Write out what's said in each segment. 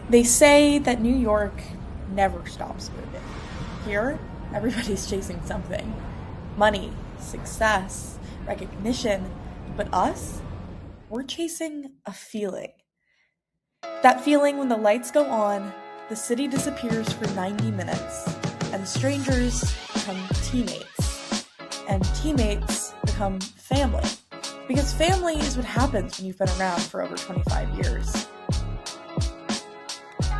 They say that New York never stops moving. Here, everybody's chasing something: money, success, recognition. But us? We're chasing a feeling. That feeling when the lights go on, the city disappears for 90 minutes, and strangers become teammates, and teammates become family. Because family is what happens when you've been around for over 25 years.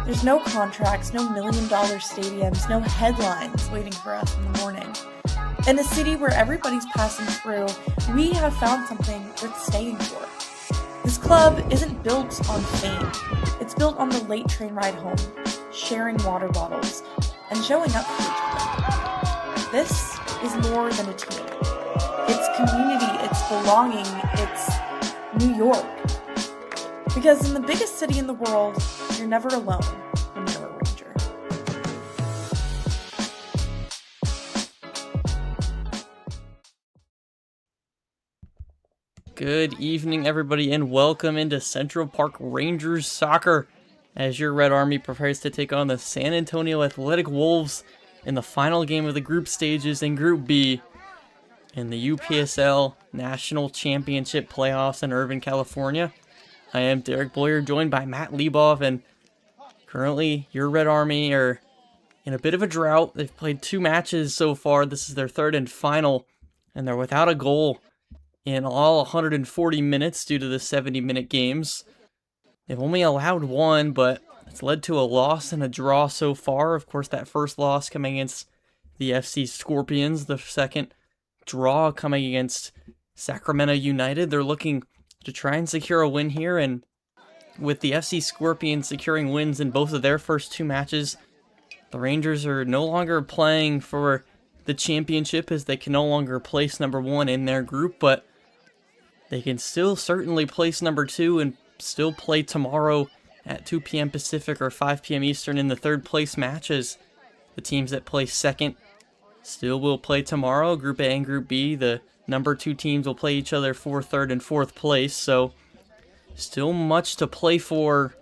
There's no contracts, no $1 million stadiums, no headlines waiting for us in the morning. In a city where everybody's passing through, we have found something worth staying for. This club isn't built on fame. It's built on the late train ride home, sharing water bottles, and showing up for each other. This is more than a team. It's community, it's belonging, it's New York. Because in the biggest city in the world, you're never alone when you're a Ranger. Good evening, everybody, and welcome into Central Park Rangers Soccer as your Red Army prepares to take on the San Antonio Athletic Wolves in the final game of the group stages in Group B in the UPSL National Championship Playoffs in Irvine, California. I am Derek Boyer, joined by Matt Liebov, and currently your Red Army are in a bit of a drought. They've played 2 matches so far. This is their third and final, and they're without a goal in all 140 minutes due to the 70-minute games. They've only allowed 1, but it's led to a loss and a draw so far. Of course, that first loss coming against the FC Scorpions, the second draw coming against Sacramento United. They're looking to try and secure a win here, and with the FC Scorpions securing wins in both of their first 2 matches, the Rangers are no longer playing for the championship as they can no longer place number 1 in their group, but they can still certainly place number 2 and still play tomorrow at 2 p.m. Pacific or 5 p.m. Eastern in the third place matches. The teams that place second still will play tomorrow. Group A and Group B, the number 2 teams will play each other for third and fourth place. So still much to play for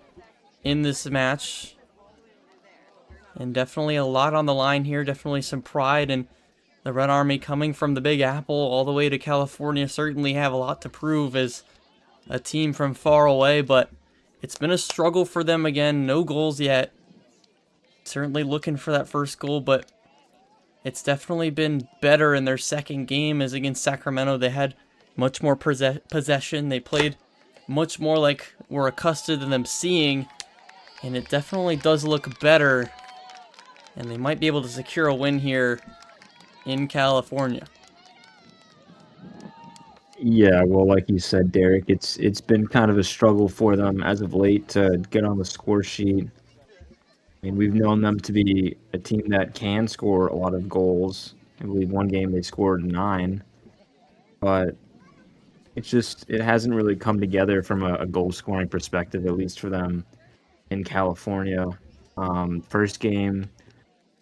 in this match. And definitely a lot on the line here. Definitely some pride, and the Red Army coming from the Big Apple all the way to California certainly have a lot to prove as a team from far away, but it's been a struggle for them again. No goals yet. Certainly looking for that first goal, but it's definitely been better in their second game as against Sacramento. They had much more possession. They played much more like we're accustomed to them seeing, and it definitely does look better, and they might be able to secure a win here in California. Yeah, well, like you said, Derek, it's been kind of a struggle for them as of late to get on the score sheet. I mean, we've known them to be a team that can score a lot of goals. I believe one game they scored 9, but it hasn't really come together from a goal scoring perspective, at least for them in California. First game,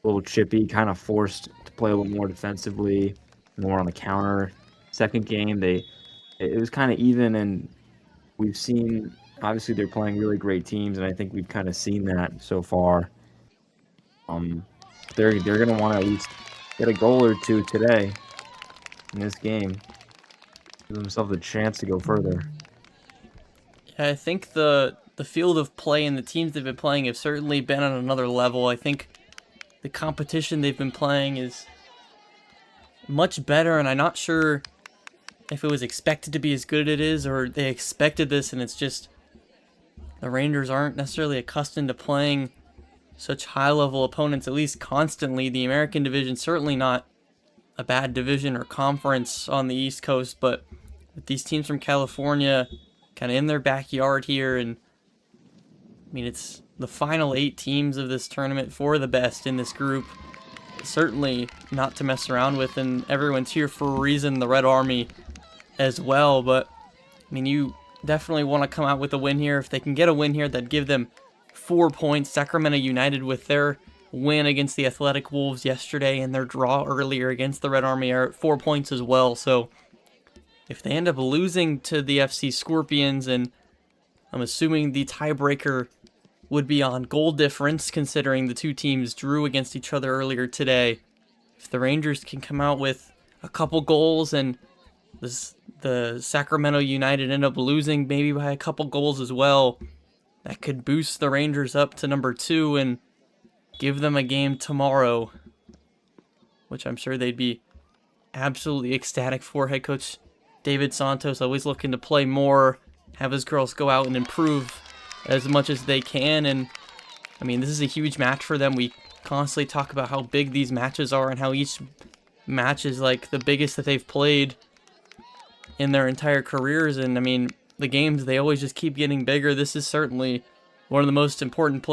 a little chippy, kind of forced to play a little more defensively, more on the counter. Second game, it was kind of even, and we've seen, obviously they're playing really great teams, and I think we've kind of seen that so far. They're going to want to at least get a goal or 2 today in this game. Give themselves a chance to go further. Yeah, I think the field of play and the teams they've been playing have certainly been on another level. I think the competition they've been playing is much better, and I'm not sure if it was expected to be as good as it is, or they expected this and it's just the Rangers aren't necessarily accustomed to playing such high-level opponents, at least constantly. The American division, certainly not a bad division or conference on the East Coast, but with these teams from California kind of in their backyard here, and I mean, it's the final 8 teams of this tournament for the best in this group. Certainly not to mess around with, and everyone's here for a reason, the Red Army as well, but I mean, you definitely want to come out with a win here. If they can get a win here, that'd give them 4 points. Sacramento United, with their win against the Athletic Wolves yesterday and their draw earlier against the Red Army, are at 4 points as well. So if they end up losing to the FC Scorpions, and I'm assuming the tiebreaker would be on goal difference, considering the two teams drew against each other earlier today. If the Rangers can come out with a couple goals and the Sacramento United end up losing maybe by a couple goals as well, that could boost the Rangers up to number 2 and give them a game tomorrow, which I'm sure they'd be absolutely ecstatic for. Head coach David Santos always looking to play more, have his girls go out and improve as much as they can. And I mean, this is a huge match for them. We constantly talk about how big these matches are and how each match is like the biggest that they've played in their entire careers. And I mean, the games, they always just keep getting bigger. This is certainly one of the most important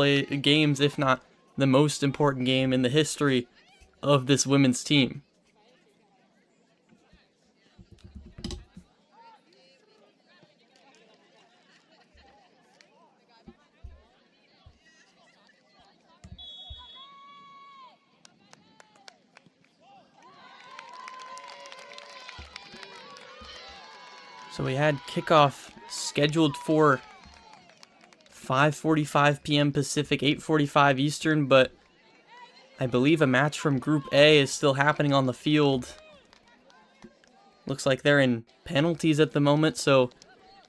games, if not the most important game in the history of this women's team. So we had kickoff scheduled for 5:45 p.m. Pacific, 8:45 Eastern, but I believe a match from Group A is still happening on the field. Looks like they're in penalties at the moment, so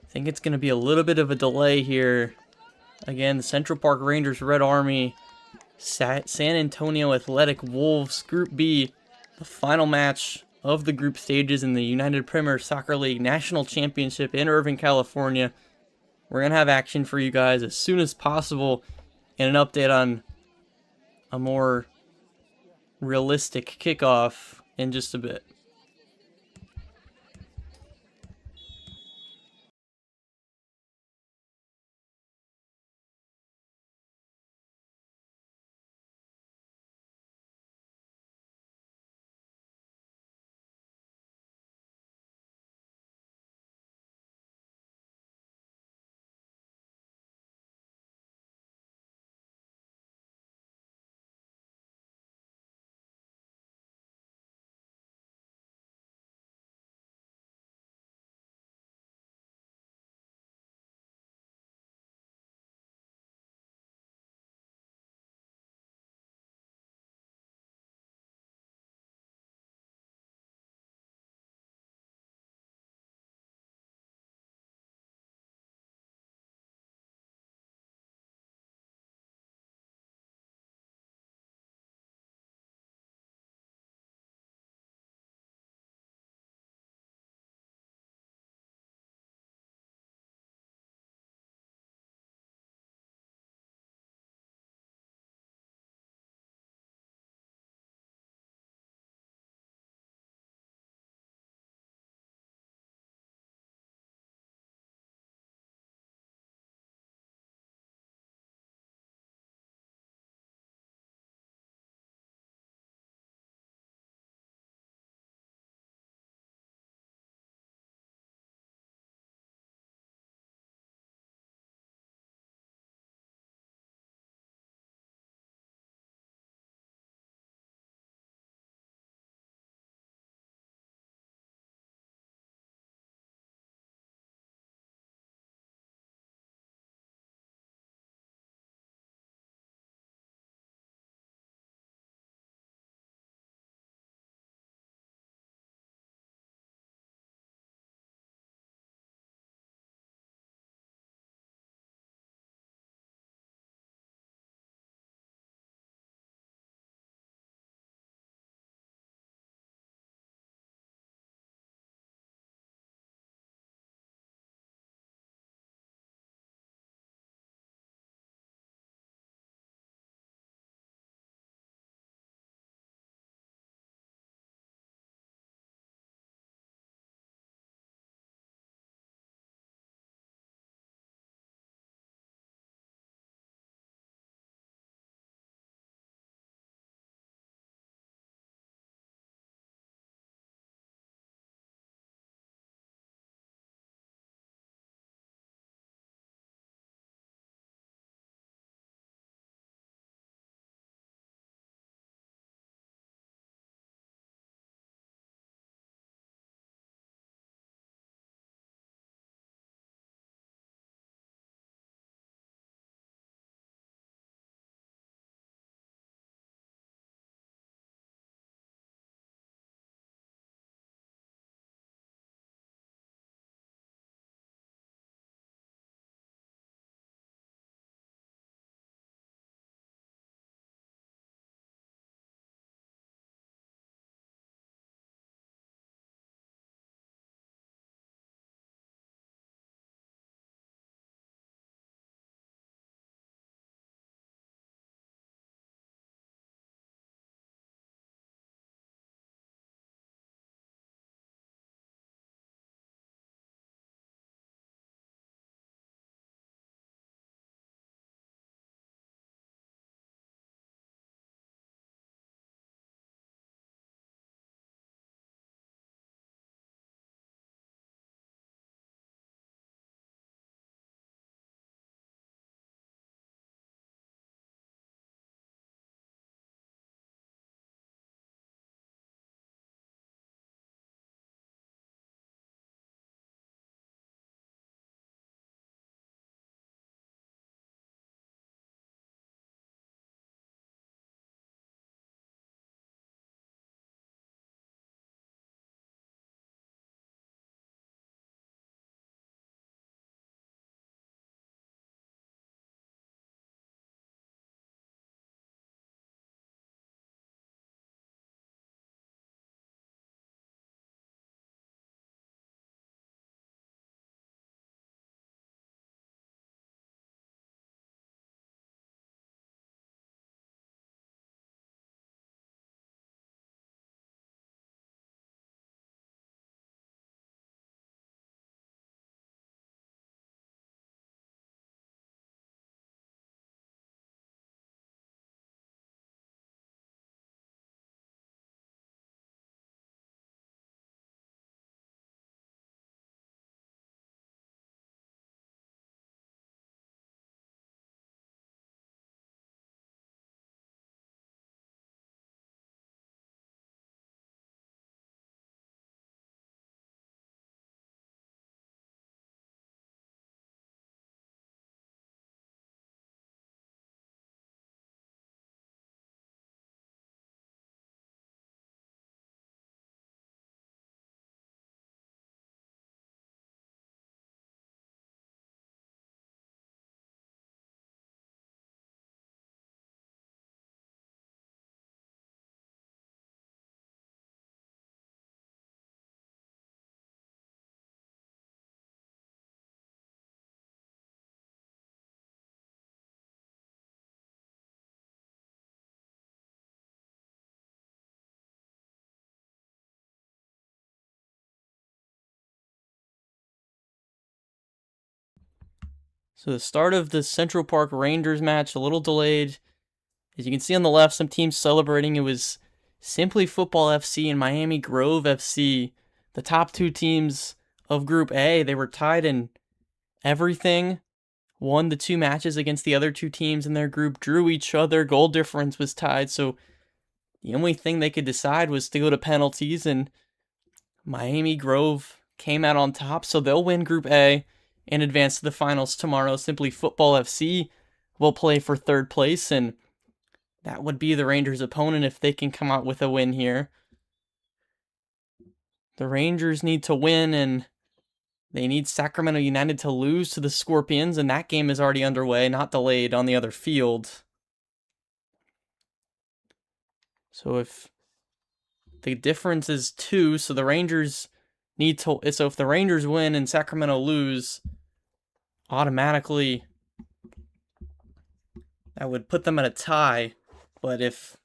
I think it's going to be a little bit of a delay here. Again, the Central Park Rangers Red Army, San Antonio Athletic Wolves, Group B, the final match of the group stages in the United Premier Soccer League National Championship in Irvine, California. We're going to have action for you guys as soon as possible and an update on a more realistic kickoff in just a bit. So the start of the Central Park Rangers match, a little delayed. As you can see on the left, some teams celebrating. It was Simply Football FC and Miami Grove FC, the top two teams of Group A. They were tied in everything, won the two matches against the other two teams in their group, drew each other, goal difference was tied, so the only thing they could decide was to go to penalties, and Miami Grove came out on top, so they'll win Group A and advance to the finals tomorrow. Simply Football FC will play for third place, and that would be the Rangers' opponent if they can come out with a win here. The Rangers need to win, and they need Sacramento United to lose to the Scorpions, and that game is already underway, not delayed, on the other field. So if the difference is 2, so the Rangers need to... So if the Rangers win and Sacramento lose, automatically that would put them at a tie. But if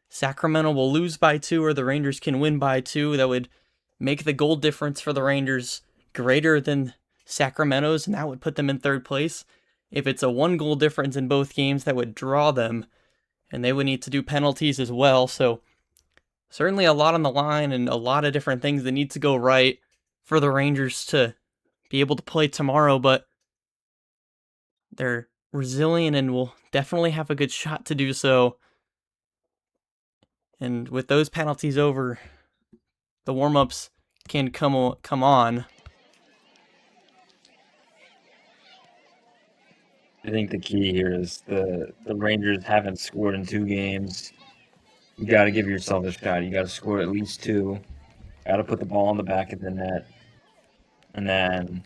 Sacramento will lose by 2 or the Rangers can win by 2, that would make the goal difference for the Rangers greater than Sacramento's, and that would put them in third place. If it's a 1-goal difference in both games, that would draw them, and they would need to do penalties as well. So certainly a lot on the line and a lot of different things that need to go right for the Rangers to be able to play tomorrow, but they're resilient and will definitely have a good shot to do so. And with those penalties over, the warm-ups can come on. I think the key here is the Rangers haven't scored in 2 games. You got to give yourself a shot. You got to score at least 2. Got to put the ball in the back of the net. And then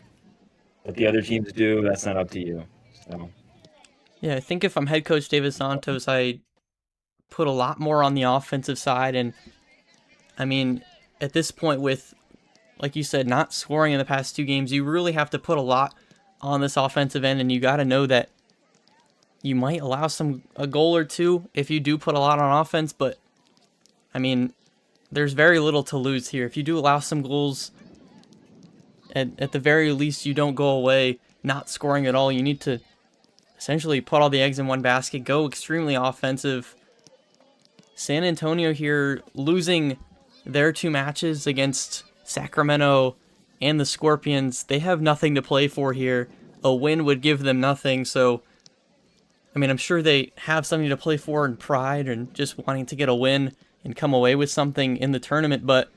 what the other teams do, that's not up to you. So Yeah, I think if I'm head coach David Santos, I put a lot more on the offensive side. And I mean, at this point with, like you said, not scoring in the past 2 games, you really have to put a lot on this offensive end, and you got to know that you might allow a goal or 2 if you do put a lot on offense, but I mean, there's very little to lose here. If you do allow some goals, at the very least, you don't go away not scoring at all. You need to essentially put all the eggs in one basket, go extremely offensive. San Antonio here losing their 2 matches against Sacramento and the Scorpions. They have nothing to play for here. A win would give them nothing, so I mean, I'm sure they have something to play for and pride and just wanting to get a win and come away with something in the tournament, but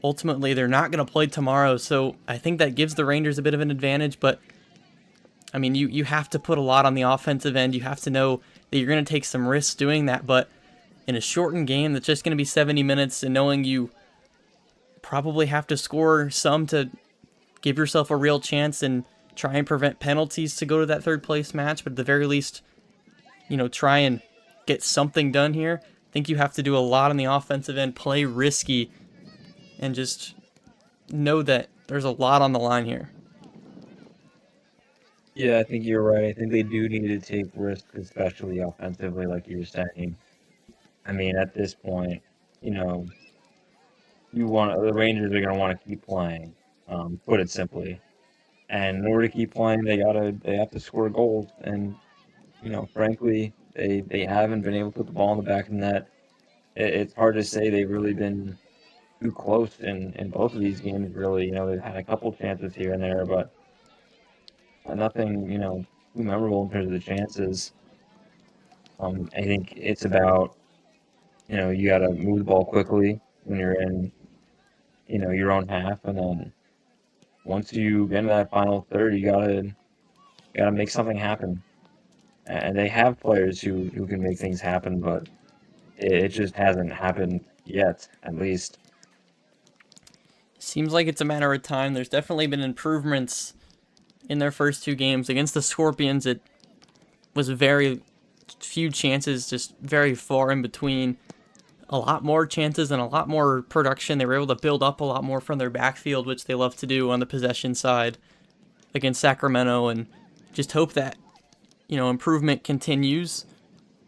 ultimately they're not going to play tomorrow, so I think that gives the Rangers a bit of an advantage. But I mean, you have to put a lot on the offensive end. You have to know that you're going to take some risks doing that, but in a shortened game that's just going to be 70 minutes, and knowing you probably have to score some to give yourself a real chance and try and prevent penalties to go to that third place match, but at the very least, try and get something done here. I think you have to do a lot on the offensive end, play risky, and just know that there's a lot on the line here. yeah, I think you're right. I think they do need to take risks, especially offensively, like you were saying. I mean, at this point, the Rangers are going to want to keep playing, put it simply. And in order to keep playing, they have to score goals. And, frankly, they haven't been able to put the ball in the back of the net. It's hard to say they've really been too close in both of these games, really. They've had a couple chances here and there, but nothing, too memorable in terms of the chances. I think it's about, you got to move the ball quickly when you're in, your own half, and then once you get into that final third, you gotta make something happen. And they have players who can make things happen, but it just hasn't happened yet, at least. Seems like it's a matter of time. There's definitely been improvements in their first 2 games. Against the Scorpions, it was very few chances, just very far in between. A lot more chances and a lot more production. They were able to build up a lot more from their backfield, which they love to do on the possession side against Sacramento, and just hope that, improvement continues.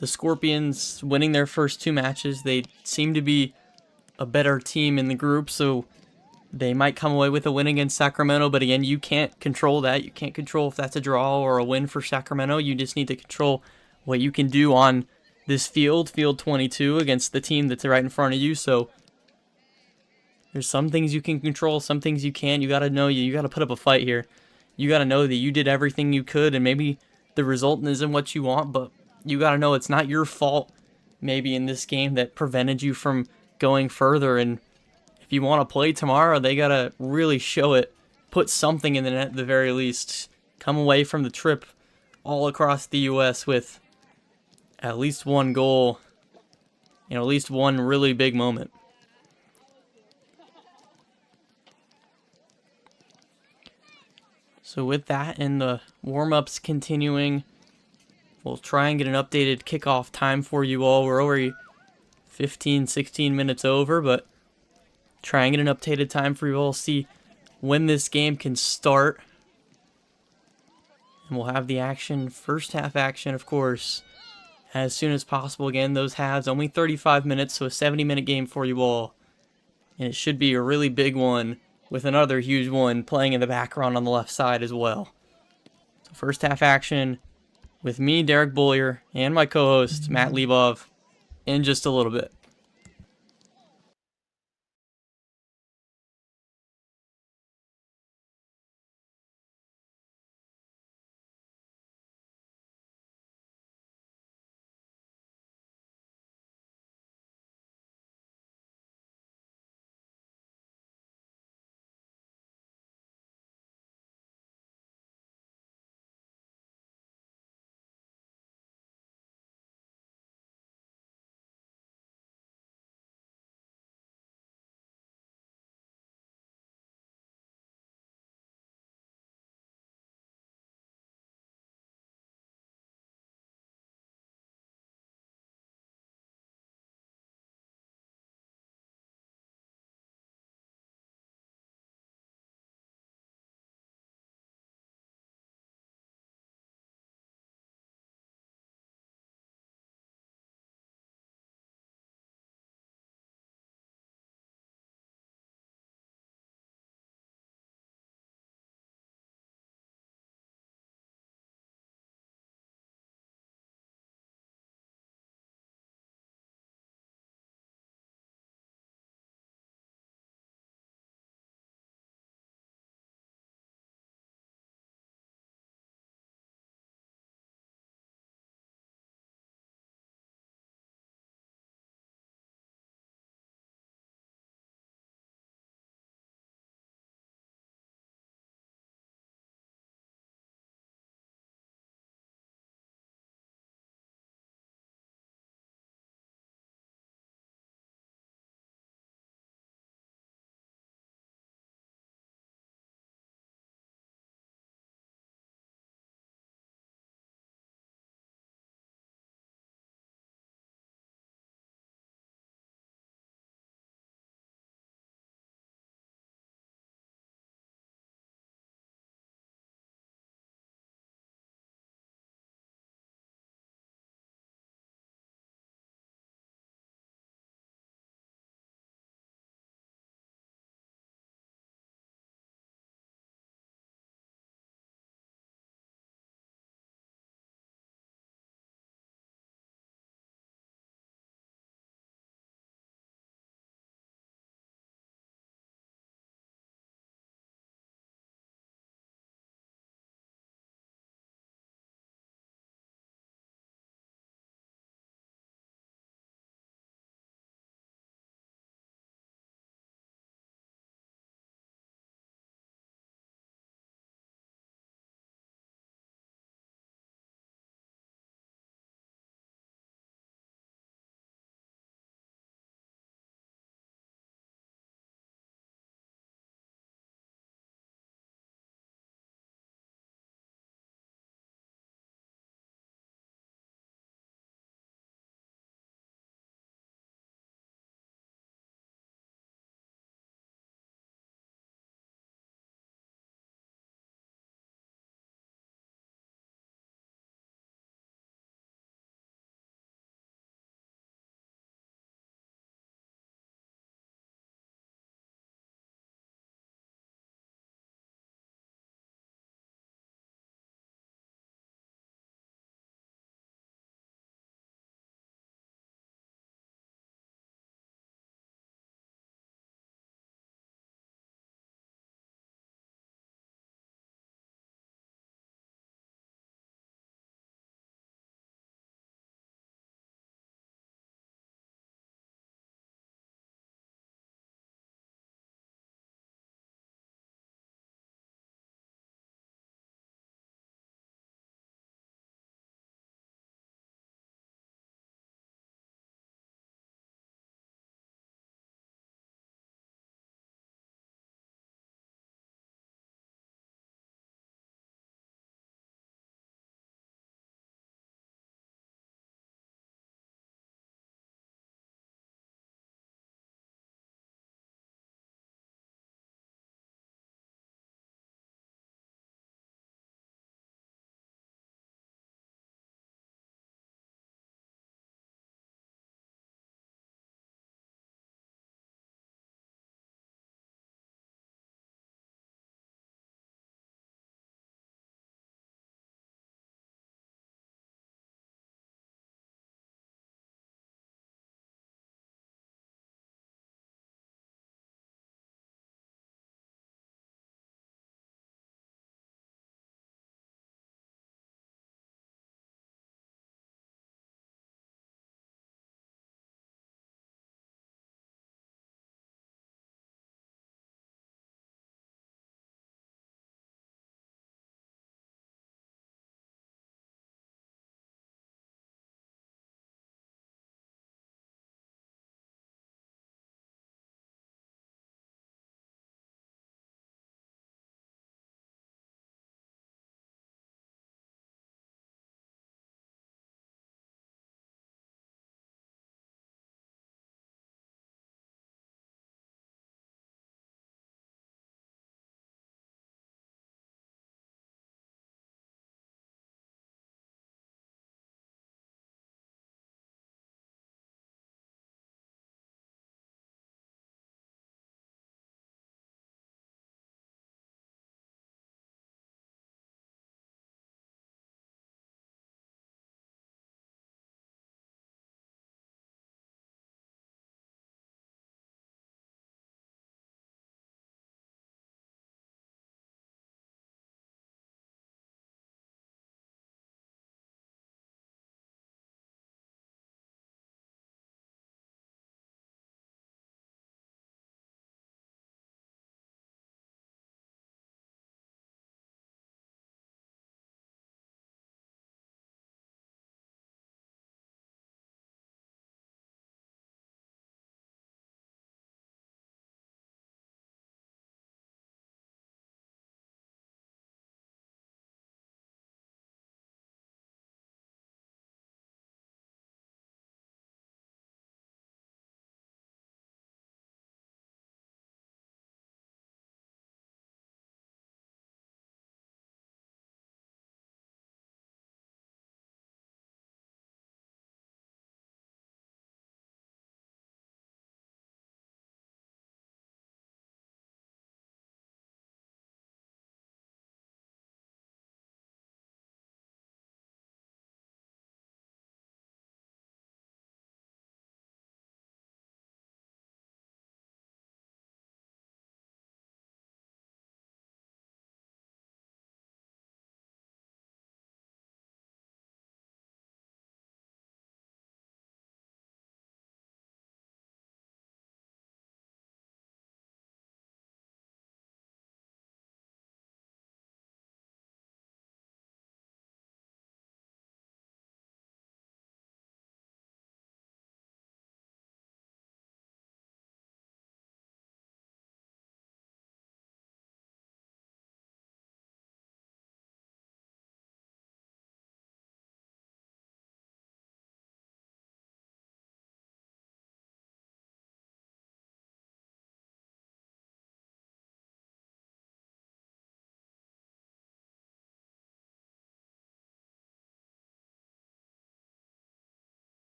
The Scorpions winning their first 2 matches, they seem to be a better team in the group, so They might come away with a win against Sacramento, but again, you can't control that. You can't control if that's a draw or a win for Sacramento. You just need to control what you can do on this field 22, against the team that's right in front of you. So there's some things you can control, some things you can't. You got to know you got to put up a fight here. You got to know that you did everything you could, and maybe the result isn't what you want, but you got to know it's not your fault maybe in this game that prevented you from going further. And if you want to play tomorrow, they got to really show it. Put something in the net at the very least. Come away from the trip all across the U.S. with at least one goal and at least one really big moment. So with that and the warm-ups continuing, we'll try and get an updated kickoff time for you all. We're already 15, 16 minutes over, but try and get an updated time for you all. See when this game can start. And we'll have the action, first half action, of course, as soon as possible. Again, those halves, only 35 minutes, so a 70-minute game for you all. And it should be a really big one, with another huge one playing in the background on the left side as well. So first half action with me, Derek Bullier, and my co-host, Matt Lebov, in just a little bit.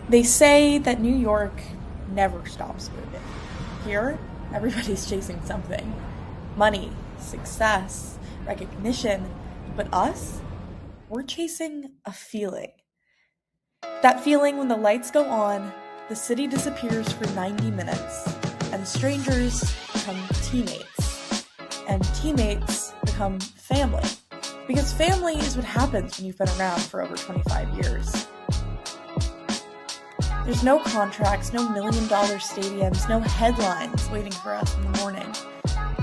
They say that New York never stops moving. Here, everybody's chasing something. Money, success, recognition. But us? We're chasing a feeling. That feeling when the lights go on, the city disappears for 90 minutes, and strangers become teammates, and teammates become family. Because family is what happens when you've been around for over 25 years. There's no contracts, no million-dollar stadiums, no headlines waiting for us in the morning.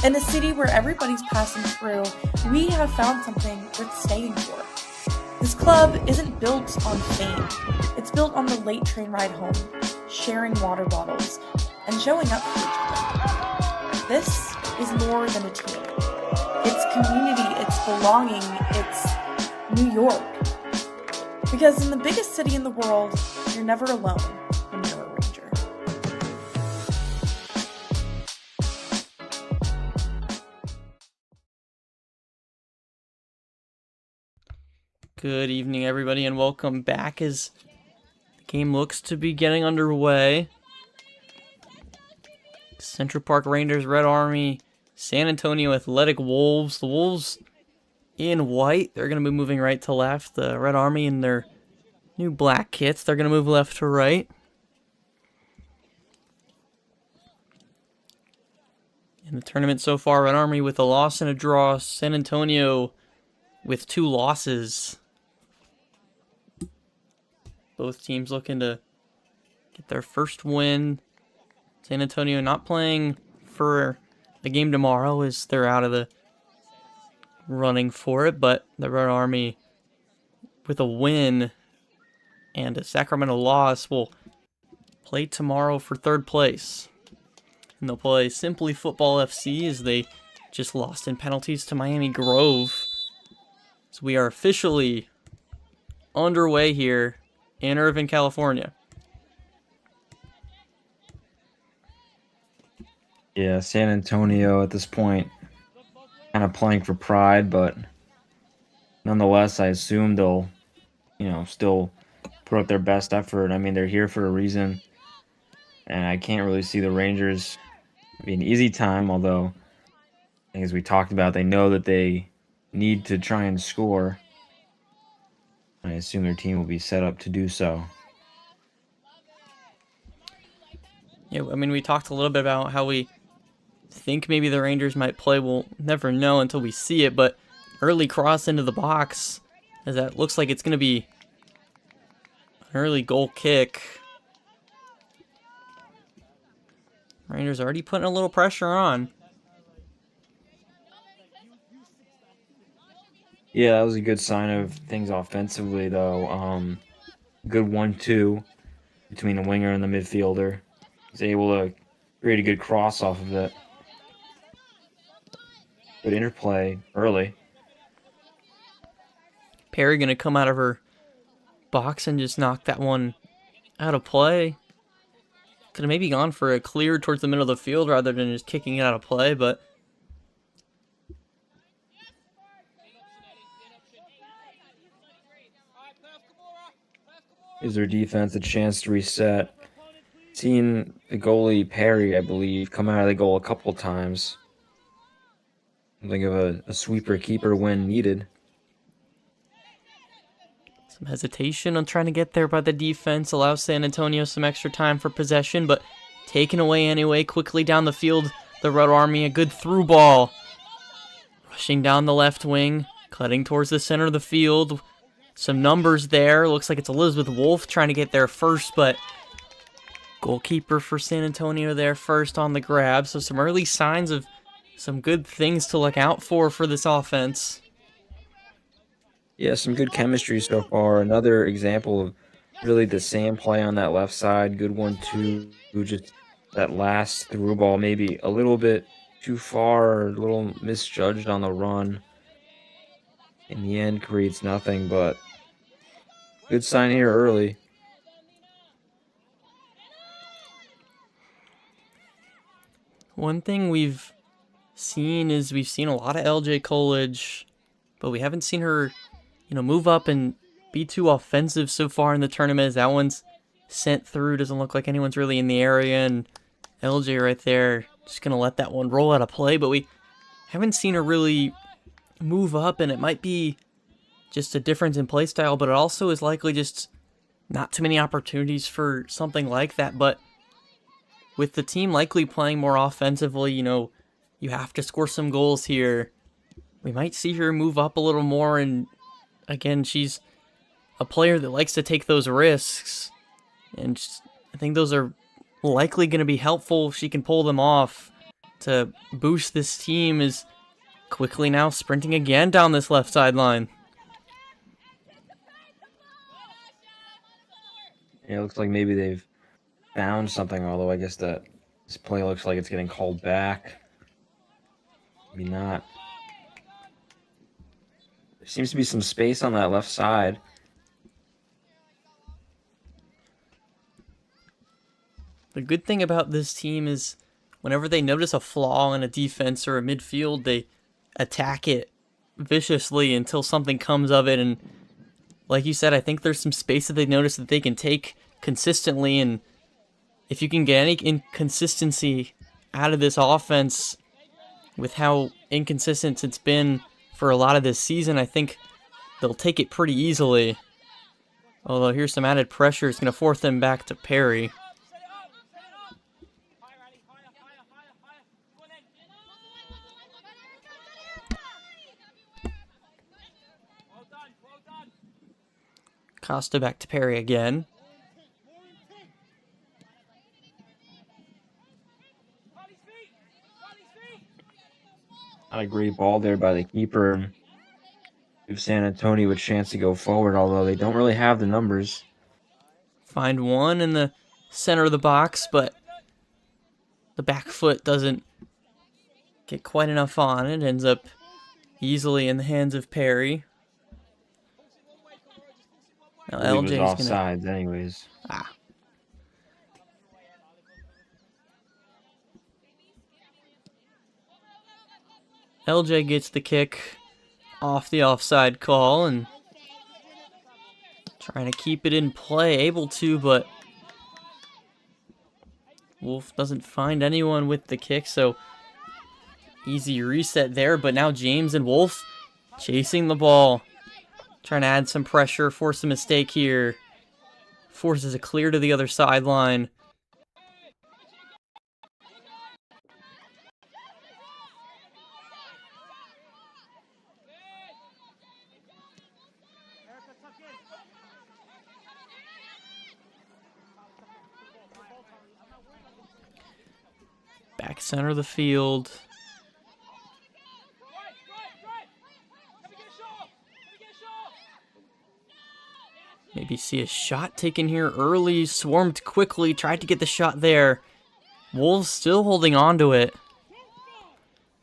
In a city where everybody's passing through, we have found something worth staying for. This club isn't built on fame. It's built on the late train ride home, sharing water bottles, and showing up for each other. This is more than a team. It's community, it's belonging, it's New York. Because in the biggest city in the world, you're never alone when you're a Ranger. Good evening, everybody, and welcome back as the game looks to be getting underway. Central Park Rangers, Red Army, San Antonio Athletic Wolves. The Wolves in white. They're going to be moving right to left. The Red Army in their new black kits. They're going to move left to right. In the tournament so far, Red Army with a loss and a draw. San Antonio with 2 losses. Both teams looking to get their first win. San Antonio not playing for the game tomorrow as they're out of the running for it, but the Red Army with a win and a Sacramento loss will play tomorrow for 3rd place. And they'll play Simply Football FC as they just lost in penalties to Miami Grove. So we are officially underway here in Irvine, California. Yeah, San Antonio at this point kind of playing for pride, but nonetheless, I assume they'll, still put up their best effort. I mean, they're here for a reason, and I can't really see the Rangers be an easy time, although, as we talked about, they know that they need to try and score. I assume their team will be set up to do so. Yeah, I mean, we talked a little bit about how we think maybe the Rangers might play. We'll never know until we see it, but early cross into the box, as that looks like it's going to be an early goal kick. Rangers already putting a little pressure on. Yeah, that was a good sign of things offensively, though. Good 1-2 between the winger and the midfielder. He's able to create a good cross off of it. Good interplay early. Perry going to come out of her box and just knock that one out of play. Could have maybe gone for a clear towards the middle of the field rather than just kicking it out of play, but Gives their defense a chance to reset. Seen the goalie Perry, I believe, come out of the goal a couple times. Something of a sweeper keeper when needed. some hesitation on trying to get there by the defense. Allows San Antonio some extra time for possession, but taken away anyway. Quickly down the field, the Red Army, a good through ball. Rushing down the left wing, cutting towards the center of the field. Some numbers there. Looks like it's Elizabeth Wolf trying to get there first, but goalkeeper for San Antonio there first on the grab. So some early signs of some good things to look out for this offense. Yeah, some good chemistry so far. Another example of really the same play on that left side. Good 1-2. Just that last through ball maybe a little bit too far, a little misjudged on the run. In the end, creates nothing, but good sign here early. One thing we've seen is we've seen a lot of LJ Coolidge, but we haven't seen her, move up and be too offensive so far in the tournament, as that one's sent through. Doesn't look like anyone's really in the area, and LJ right there just gonna let that one roll out of play, but we haven't seen her really move up, and it might be just a difference in play style, but it also is likely just not too many opportunities for something like that. But with the team likely playing more offensively, you have to score some goals here. We might see her move up a little more, and again, she's a player that likes to take those risks, and I think those are likely going to be helpful if she can pull them off to boost this team. Is quickly now sprinting again down this left sideline. Yeah, it looks like maybe they've found something, although I guess that this play looks like it's getting called back. Maybe not. There seems to be some space on that left side. The good thing about this team is whenever they notice a flaw in a defense or a midfield, they attack it viciously until something comes of it. And like you said, I think there's some space that they notice that they can take consistently, and if you can get any inconsistency out of this offense with how inconsistent it's been for a lot of this season, I think they'll take it pretty easily. Although here's some added pressure. It's going to force them back to Perry. Costa back to Perry again. Not a great ball there by the keeper. Give San Antonio a chance to go forward, although they don't really have the numbers. Find one in the center of the box, but the back foot doesn't get quite enough on it. Ends up easily in the hands of Perry. Now LJ was LJ's offsides anyways. LJ gets the kick off the offside call and trying to keep it in play, able to, but Wolf doesn't find anyone with the kick, so easy reset there. But now James and Wolf chasing the ball, trying to add some pressure, force a mistake here, forces a clear to the other sideline. Back center of the field. Maybe see a shot taken here early. Swarmed quickly. Tried to get the shot there. Wolves still holding on to it.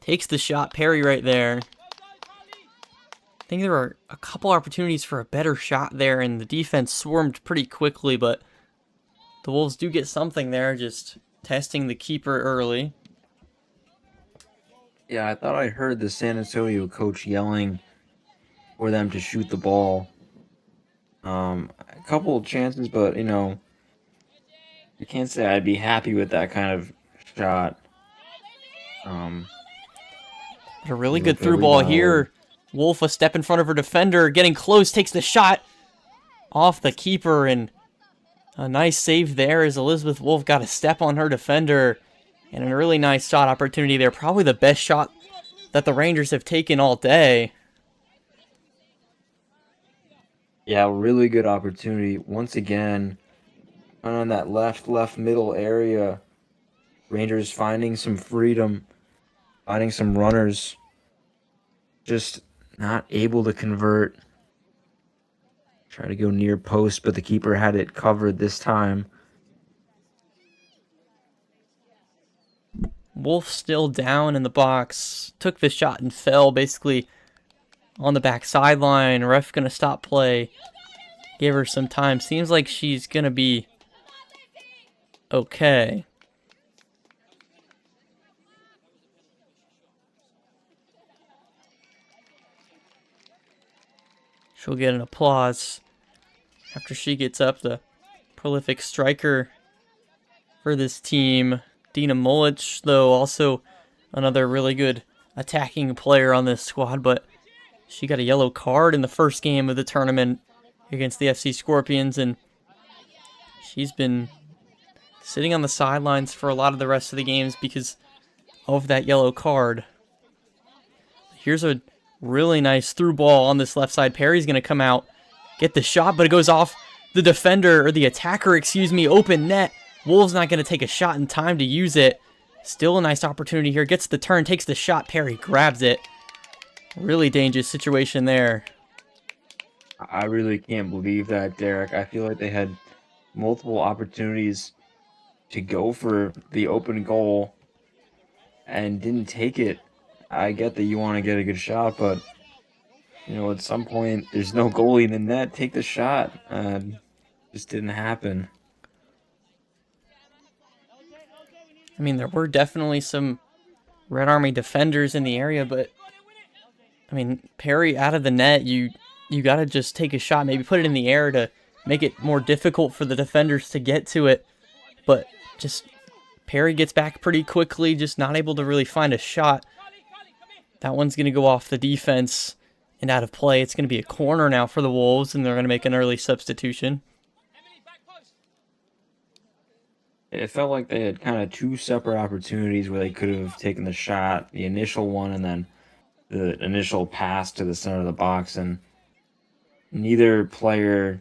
Takes the shot. Perry right there. I think there were a couple opportunities for a better shot there, and the defense swarmed pretty quickly, but the Wolves do get something there, just testing the keeper early. Yeah, I thought I heard the San Antonio coach yelling for them to shoot the ball. A couple of chances, but, you can't say I'd be happy with that kind of shot. A really good through ball here. Wolf a step in front of her defender, getting close, takes the shot off the keeper, and a nice save there as Elizabeth Wolf got a step on her defender, and a really nice shot opportunity there. Probably the best shot that the Rangers have taken all day. Yeah, really good opportunity. Once again, on that left middle area, Rangers finding some freedom, finding some runners, just not able to convert. Try to go near post, but the keeper had it covered this time. Wolf still down in the box. Took the shot and fell basically on the back sideline. Ref gonna stop play. Give her some time. Seems like she's gonna be okay. She'll get an applause after she gets up. The prolific striker for this team. Dina Mulich, though, also another really good attacking player on this squad, but she got a yellow card in the first game of the tournament against the FC Scorpions, and she's been sitting on the sidelines for a lot of the rest of the games because of that yellow card. Here's a really nice through ball on this left side. Perry's going to come out, get the shot, but it goes off the defender, or the attacker, excuse me, open net. Wolves not going to take a shot in time to use it. Still a nice opportunity here. Gets the turn, takes the shot. Perry grabs it. Really dangerous situation there. I really can't believe that, Derek. I feel like they had multiple opportunities to go for the open goal and didn't take it. I get that you want to get a good shot, but at some point there's no goalie in the net. Take the shot. Just didn't happen. I mean, there were definitely some Red Army defenders in the area, but I mean, Perry out of the net, you got to just take a shot, maybe put it in the air to make it more difficult for the defenders to get to it. But just Perry gets back pretty quickly, just not able to really find a shot. That one's going to go off the defense and out of play. It's going to be a corner now for the Wolves, and they're going to make an early substitution. It felt like they had kind of two separate opportunities where they could have taken the shot, the initial one and then the initial pass to the center of the box, and neither player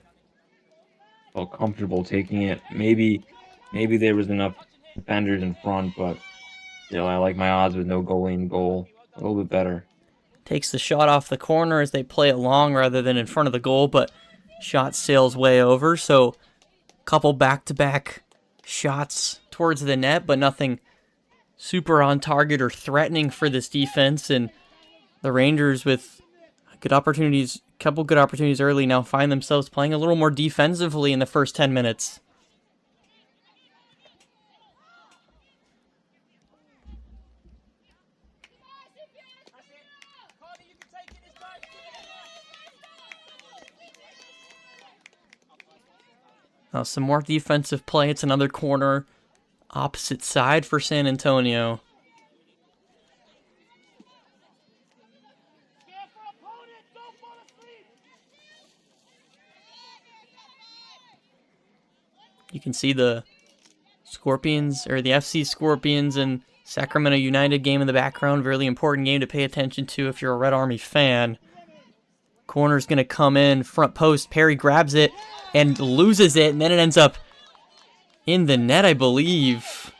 felt comfortable taking it. Maybe there was enough defenders in front, but I like my odds with no goalie in goal a little bit better. Takes the shot off the corner as they play it long rather than in front of the goal, but shot sails way over, so couple back-to-back shots towards the net, but nothing super on target or threatening for this defense. And the Rangers, with good opportunities, couple good opportunities early, now find themselves playing a little more defensively in the first 10 minutes. Now some more defensive play. It's another corner opposite side for San Antonio. You can see the Scorpions, or the FC Scorpions and Sacramento United game in the background. Really important game to pay attention to if you're a Red Army fan. Corner's going to come in, front post. Perry grabs it and loses it, and then it ends up in the net, I believe.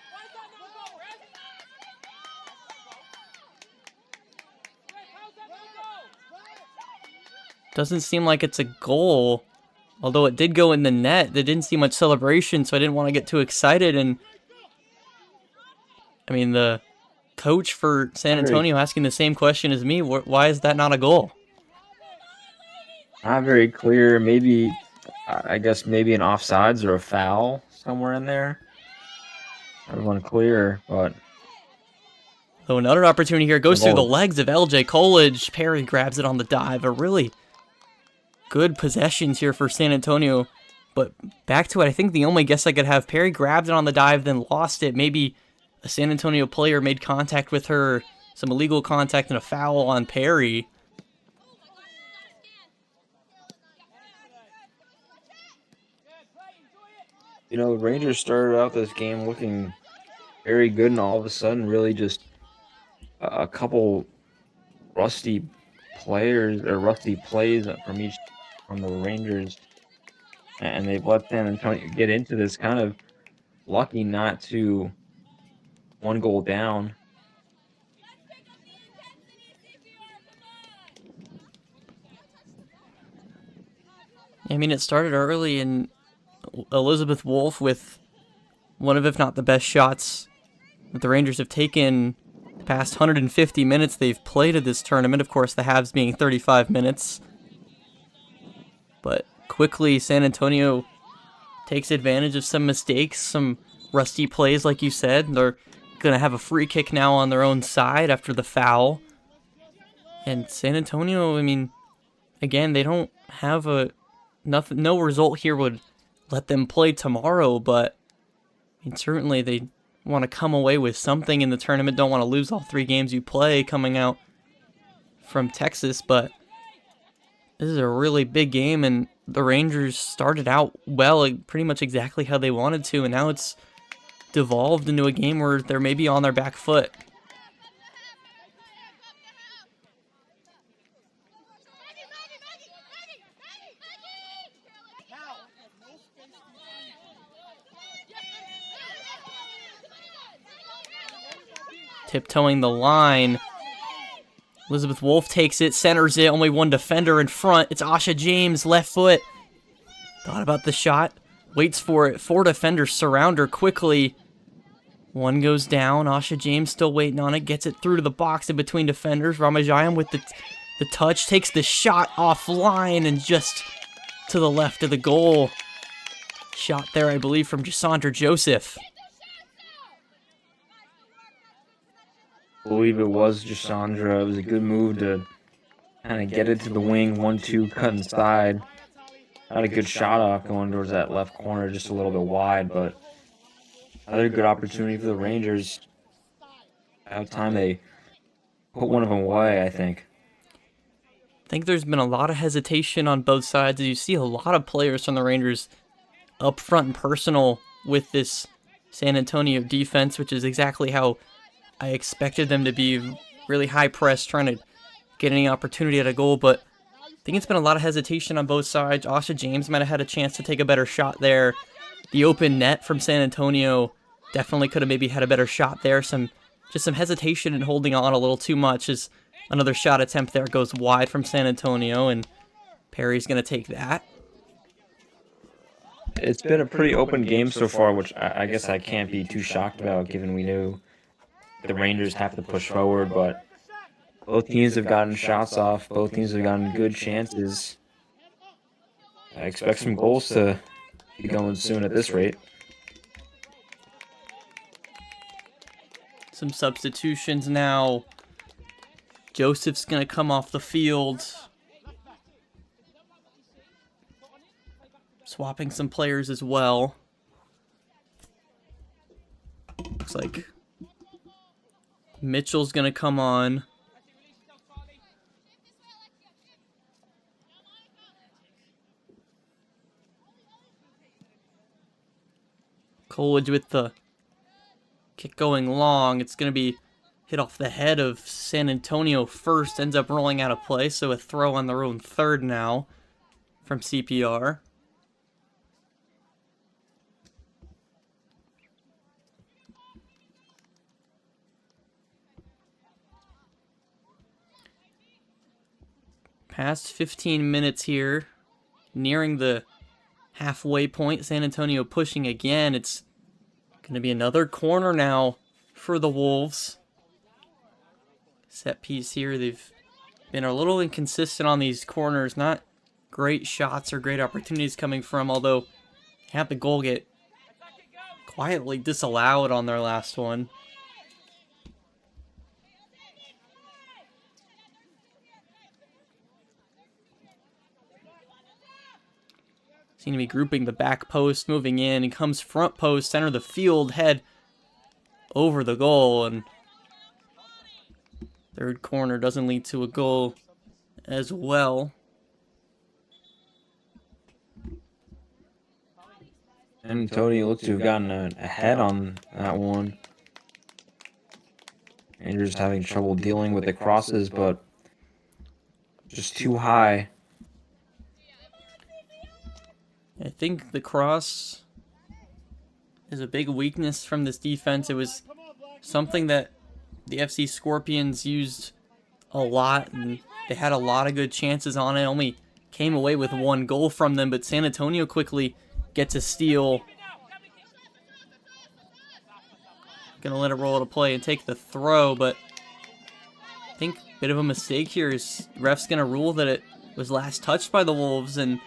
Doesn't seem like it's a goal, although it did go in the net. There didn't see much celebration, so I didn't want to get too excited. And I mean, the coach for San Antonio asking the same question as me, why is that not a goal? Not very clear. Maybe, I guess maybe an offsides or a foul somewhere in there. Everyone clear, but... So another opportunity here goes through the legs of LJ Coolidge. Perry grabs it on the dive. A really good possessions here for San Antonio. But back to it, I think the only guess I could have, Perry grabbed it on the dive, then lost it. Maybe a San Antonio player made contact with her, some illegal contact and a foul on Perry. Rangers started out this game looking very good, and all of a sudden really just a couple rusty players or rusty plays from the Rangers, and they've let San Antonio get into this, kind of lucky not to one goal down. I mean, it started early, and Elizabeth Wolf with one of, if not the best shots that the Rangers have taken the past 150 minutes they've played at this tournament. Of course, the halves being 35 minutes. But quickly, San Antonio takes advantage of some mistakes, some rusty plays, like you said. They're going to have a free kick now on their own side after the foul. And San Antonio, I mean, again, they don't have no result here would let them play tomorrow, but I mean, certainly they want to come away with something in the tournament. Don't want to lose all 3 games you play coming out from Texas, but this is a really big game, and the Rangers started out well, like pretty much exactly how they wanted to, and now it's devolved into a game where they're maybe on their back foot. Tiptoeing the line. Elizabeth Wolf takes it, centers it, only one defender in front. It's Asha James, left foot. Thought about the shot, waits for it. 4 defenders surround her quickly. One goes down. Asha James still waiting on it, gets it through to the box in between defenders. Ramajayam with the touch, takes the shot offline and just to the left of the goal. Shot there, I believe, from Jasandra Joseph. I believe it was Jasandra. It was a good move to kind of get it to the wing, 1-2, cut inside. Had a good shot off going towards that left corner, just a little bit wide, but another good opportunity for the Rangers. About time they put one of them away, I think. I think there's been a lot of hesitation on both sides, as you see a lot of players from the Rangers up front and personal with this San Antonio defense, which is exactly how I expected them to be. Really high press, trying to get any opportunity at a goal, but I think it's been a lot of hesitation on both sides. Asha James might have had a chance to take a better shot there. The open net from San Antonio definitely could have maybe had a better shot there. Just some hesitation and holding on a little too much, as another shot attempt there goes wide from San Antonio, and Perry's going to take that. It's been a pretty open game so far, which I guess I can't be too shocked about, given we knew the Rangers have to push forward, but both teams have gotten shots off. Both teams have gotten good chances. I expect some goals to be going soon at this rate. Some substitutions now. Joseph's going to come off the field. Swapping some players as well. Looks like Mitchell's going to come on. Coolidge with the kick going long. It's going to be hit off the head of San Antonio first. Ends up rolling out of play, so a throw on their own third now from CPR. Past 15 minutes here, nearing the halfway point. San Antonio pushing again. It's going to be another corner now for the Wolves. Set piece here. They've been a little inconsistent on these corners. Not great shots or great opportunities coming from, although have the goal get quietly disallowed on their last one. Seem to be grouping the back post, moving in, and comes front post, center of the field, head over the goal, and third corner doesn't lead to a goal as well. And Tony looks to have gotten a head on that one. And you're just having trouble dealing with the crosses, but just too high. I think the cross is a big weakness from this defense. It was something that the FC Scorpions used a lot, and they had a lot of good chances on it. Only came away with one goal from them, but San Antonio quickly gets a steal. Gonna let it roll to play and take the throw, but I think a bit of a mistake here is ref's gonna rule that it was last touched by the Wolves, and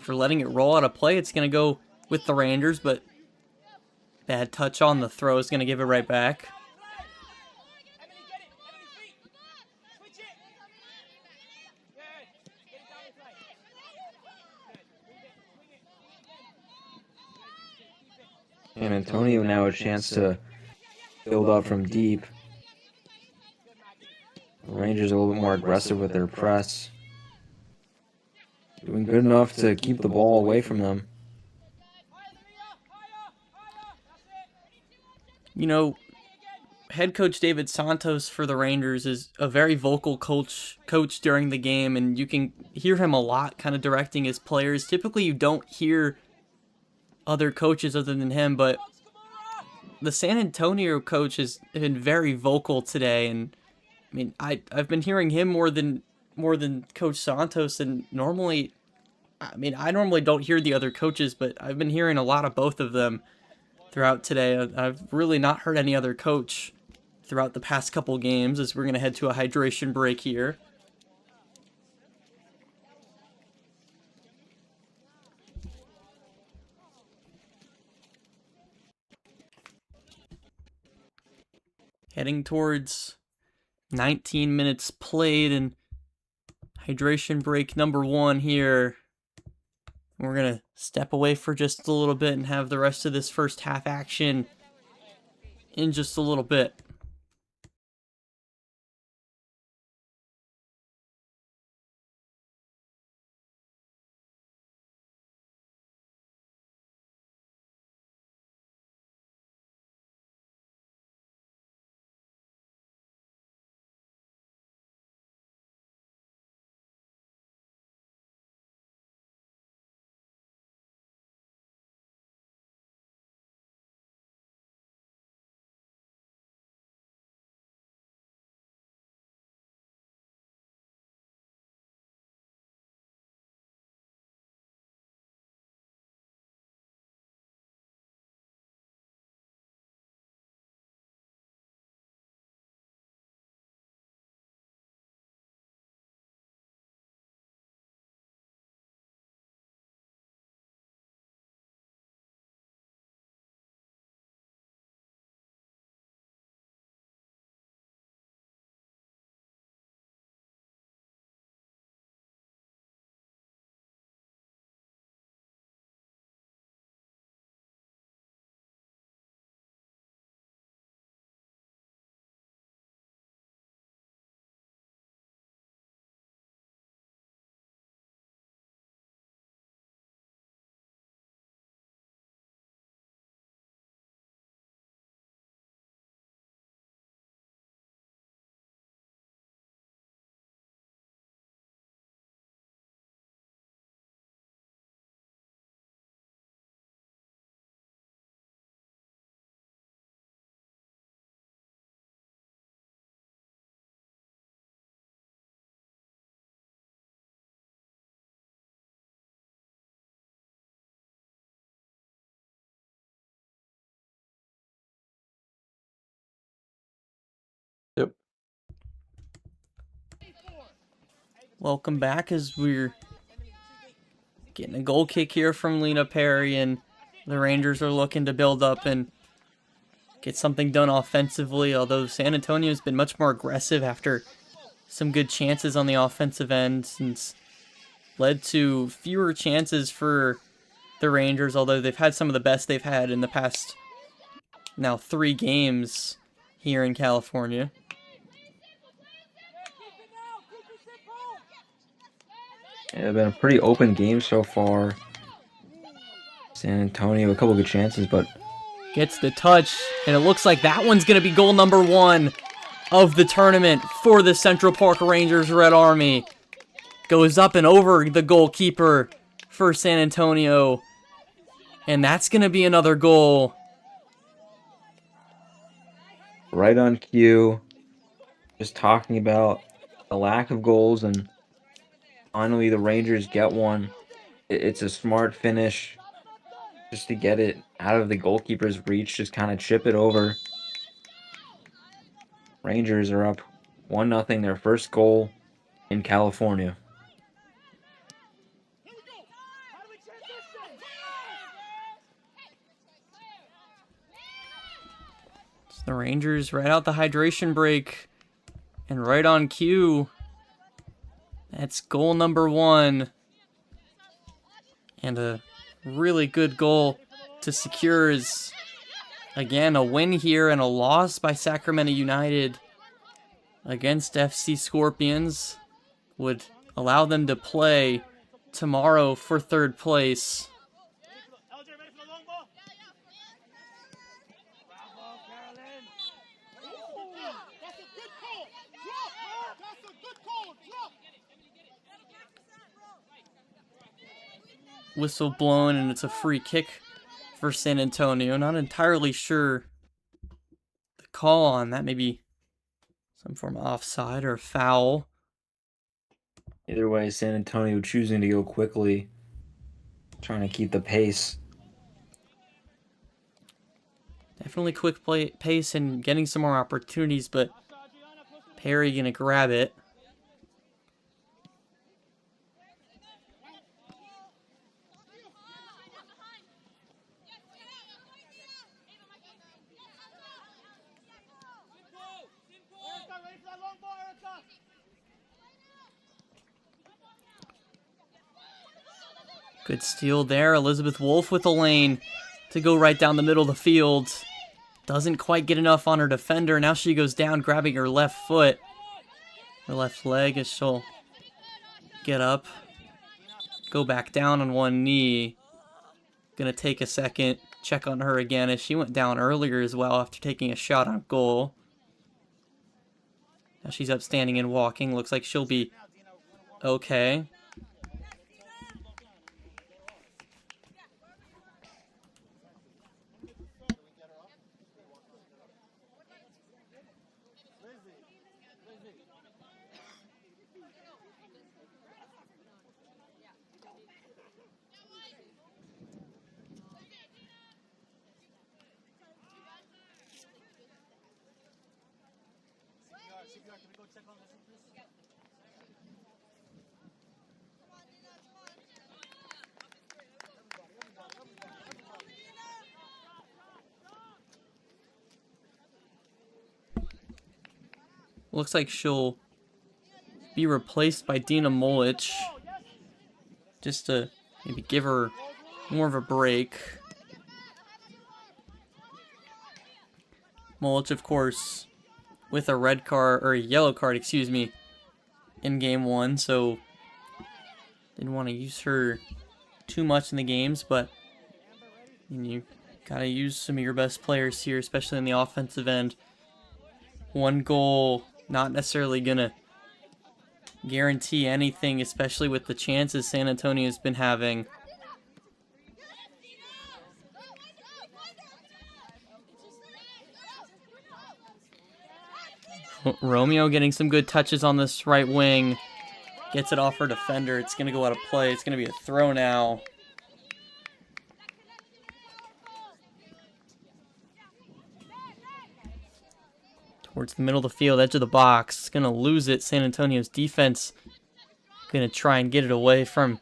for letting it roll out of play, it's going to go with the Rangers, but bad touch on the throw is going to give it right back. San Antonio now a chance to build up from deep. The Rangers a little bit more aggressive with their press. Doing good enough to keep the ball away from them. You know, head coach David Santos for the Rangers is a very vocal coach during the game, and you can hear him a lot kind of directing his players. Typically, you don't hear other coaches other than him, but the San Antonio coach has been very vocal today, and I mean, I've been hearing him more than Coach Santos, and normally, I mean, I normally don't hear the other coaches, but I've been hearing a lot of both of them throughout today. I've really not heard any other coach throughout the past couple games, as we're going to head to a hydration break here. Heading towards 19 minutes played and hydration break number 1 here. We're going to step away for just a little bit and have the rest of this first half action in just a little bit. Yep. Welcome back, as we're getting a goal kick here from Lena Perry, and the Rangers are looking to build up and get something done offensively, although San Antonio's been much more aggressive after some good chances on the offensive end, and led to fewer chances for the Rangers, although they've had some of the best they've had in the past now 3 games here in California. Yeah, it's been a pretty open game so far. San Antonio, a couple good chances, but Gets the touch, and it looks like that one's going to be goal number 1 of the tournament for the Central Park Rangers Red Army. Goes up and over the goalkeeper for San Antonio, and that's going to be another goal. right on cue. Just talking about the lack of goals, and finally the Rangers get one. It's a smart finish, just to get it out of the goalkeeper's reach, just kind of chip it over. Rangers are up 1-0, their first goal in California. So the Rangers right out the hydration break, and right on cue, that's goal number 1. And a really good goal to secure his Again, a win here and a loss by Sacramento United against FC Scorpions would allow them to play tomorrow for third place. Whistle blown, and it's a free kick for San Antonio. Not entirely sure the call on that. Maybe some form of offside or foul. Either way, San Antonio choosing to go quickly, trying to keep the pace. Definitely quick pace and getting some more opportunities, but Perry gonna grab it. Good steal there. Elizabeth Wolf with a lane to go right down the middle of the field. Doesn't quite get enough on her defender. Now she goes down, grabbing her left foot. Her left leg as she'll get up. Go back down on one knee. Gonna take a second. Check on her again as she went down earlier as well after taking a shot on goal. Now she's up standing and walking. Looks like she'll be okay. Looks like she'll be replaced by Dina Molich. Just to maybe give her more of a break. Molich, of course, with a red card, or a yellow card, excuse me, in game one, so didn't want to use her too much in the games, but you gotta use some of your best players here, especially in the offensive end. One goal, not necessarily gonna guarantee anything, especially with the chances San Antonio's been having. Romeo getting some good touches on this right wing. Gets it off her defender. It's going to go out of play. It's going to be a throw now. Towards the middle of the field, edge of the box. It's going to lose it. San Antonio's defense going to try and get it away from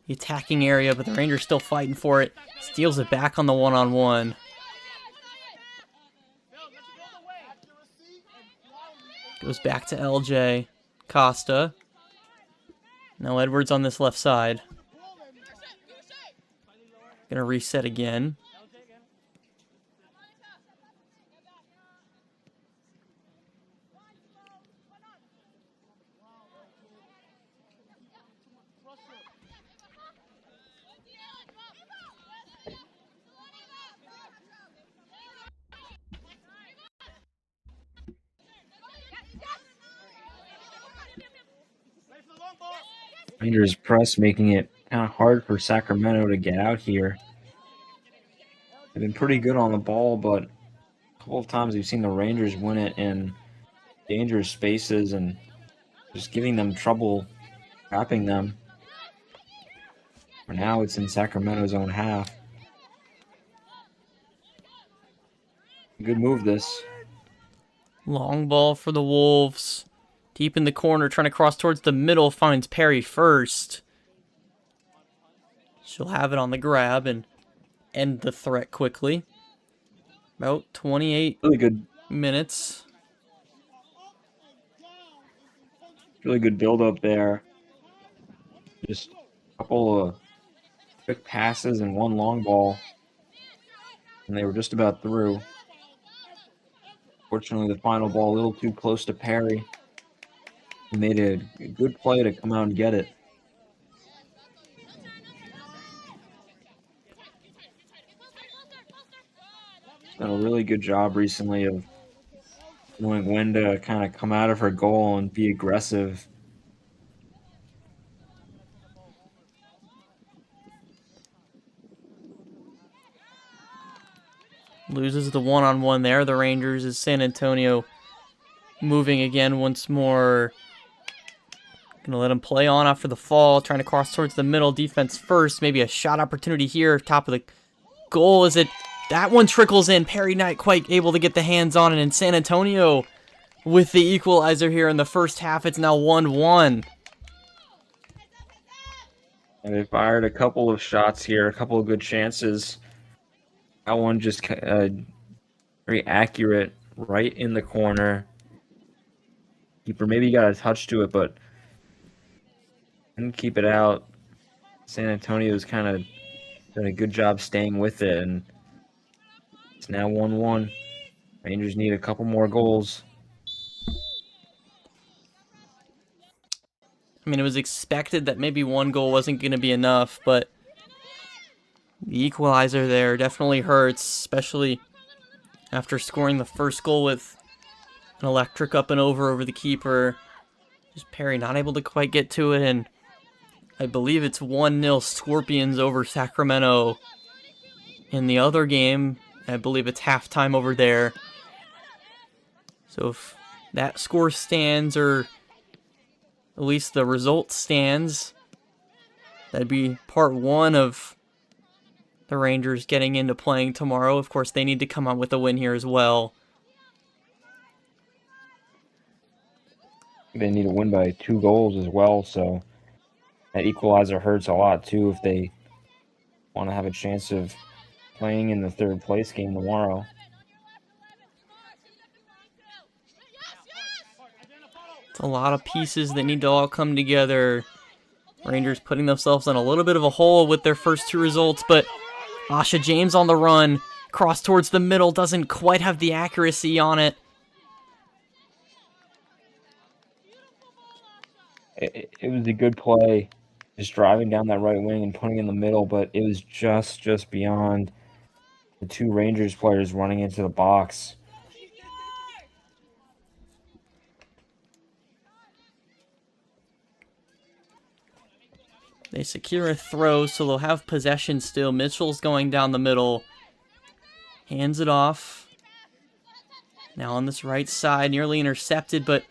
the attacking area, but the Rangers still fighting for it. Steals it back on the one-on-one. Goes back to LJ. Costa. Now Edwards on this left side. Gonna reset again. Rangers press making it kind of hard for Sacramento to get out here. They've been pretty good on the ball, but a couple of times we've seen the Rangers win it in dangerous spaces and just giving them trouble trapping them. For now, it's in Sacramento's own half. Good move, this. Long ball for the Wolves. Deep in the corner, trying to cross towards the middle, finds Perry first. She'll have it on the grab and end the threat quickly. About 28 Really good. minutes. Really good build up there. Just a couple of quick passes and one long ball. And they were just about through. Fortunately, the final ball a little too close to Perry. He made a good play to come out and get it. He's done a really good job recently of knowing when to kind of come out of her goal and be aggressive. Loses the one-on-one there. The Rangers is San Antonio moving again once more. Gonna let him play on after the fall, trying to cross towards the middle. Defense first, maybe a shot opportunity here. Top of the goal, is it? That one trickles in. Perry not quite able to get the hands on it, and San Antonio with the equalizer here in the first half. It's now 1-1. And they fired a couple of shots here, a couple of good chances. That one just very accurate, right in the corner. Keeper maybe got a touch to it, but didn't keep it out. San Antonio's kind of done a good job staying with it, and it's now 1-1. Rangers need a couple more goals. I mean, it was expected that maybe one goal wasn't going to be enough, but the equalizer there definitely hurts, especially after scoring the first goal with an electric up and over the keeper. Just Perry not able to quite get to it, and I believe it's 1-0 Scorpions over Sacramento. In the other game, I believe it's halftime over there. So if that score stands, or at least the result stands, that'd be part one of the Rangers getting into playing tomorrow. Of course, they need to come out with a win here as well. They need to win by 2 goals as well, so that equalizer hurts a lot too if they want to have a chance of playing in the third place game tomorrow. It's a lot of pieces that need to all come together. Rangers putting themselves in a little bit of a hole with their first 2 results, but Asha James on the run, cross towards the middle, doesn't quite have the accuracy on it. It was a good play, just driving down that right wing and putting in the middle, but it was just beyond the 2 Rangers players running into the box. They secure a throw, so they'll have possession still. Mitchell's going down the middle. Hands it off. Now on this right side, nearly intercepted, but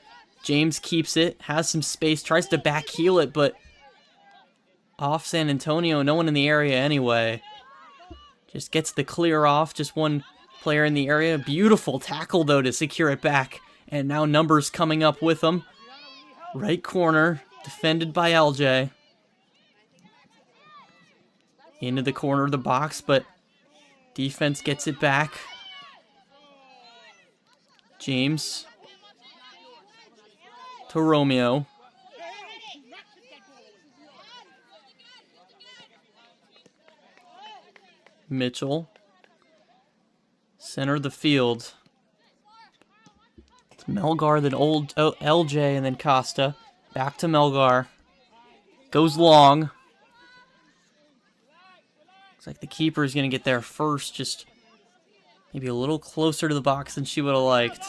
James keeps it. Has some space, tries to back heel it, but off San Antonio. No one in the area anyway. Just gets the clear off. Just one player in the area. Beautiful tackle, though, to secure it back. And now numbers coming up with them. Right corner, defended by LJ. Into the corner of the box, but defense gets it back. James to Romeo. Mitchell. Center of the field. It's Melgar, then old LJ, and then Costa. Back to Melgar. Goes long. Looks like the keeper is going to get there first, just maybe a little closer to the box than she would have liked.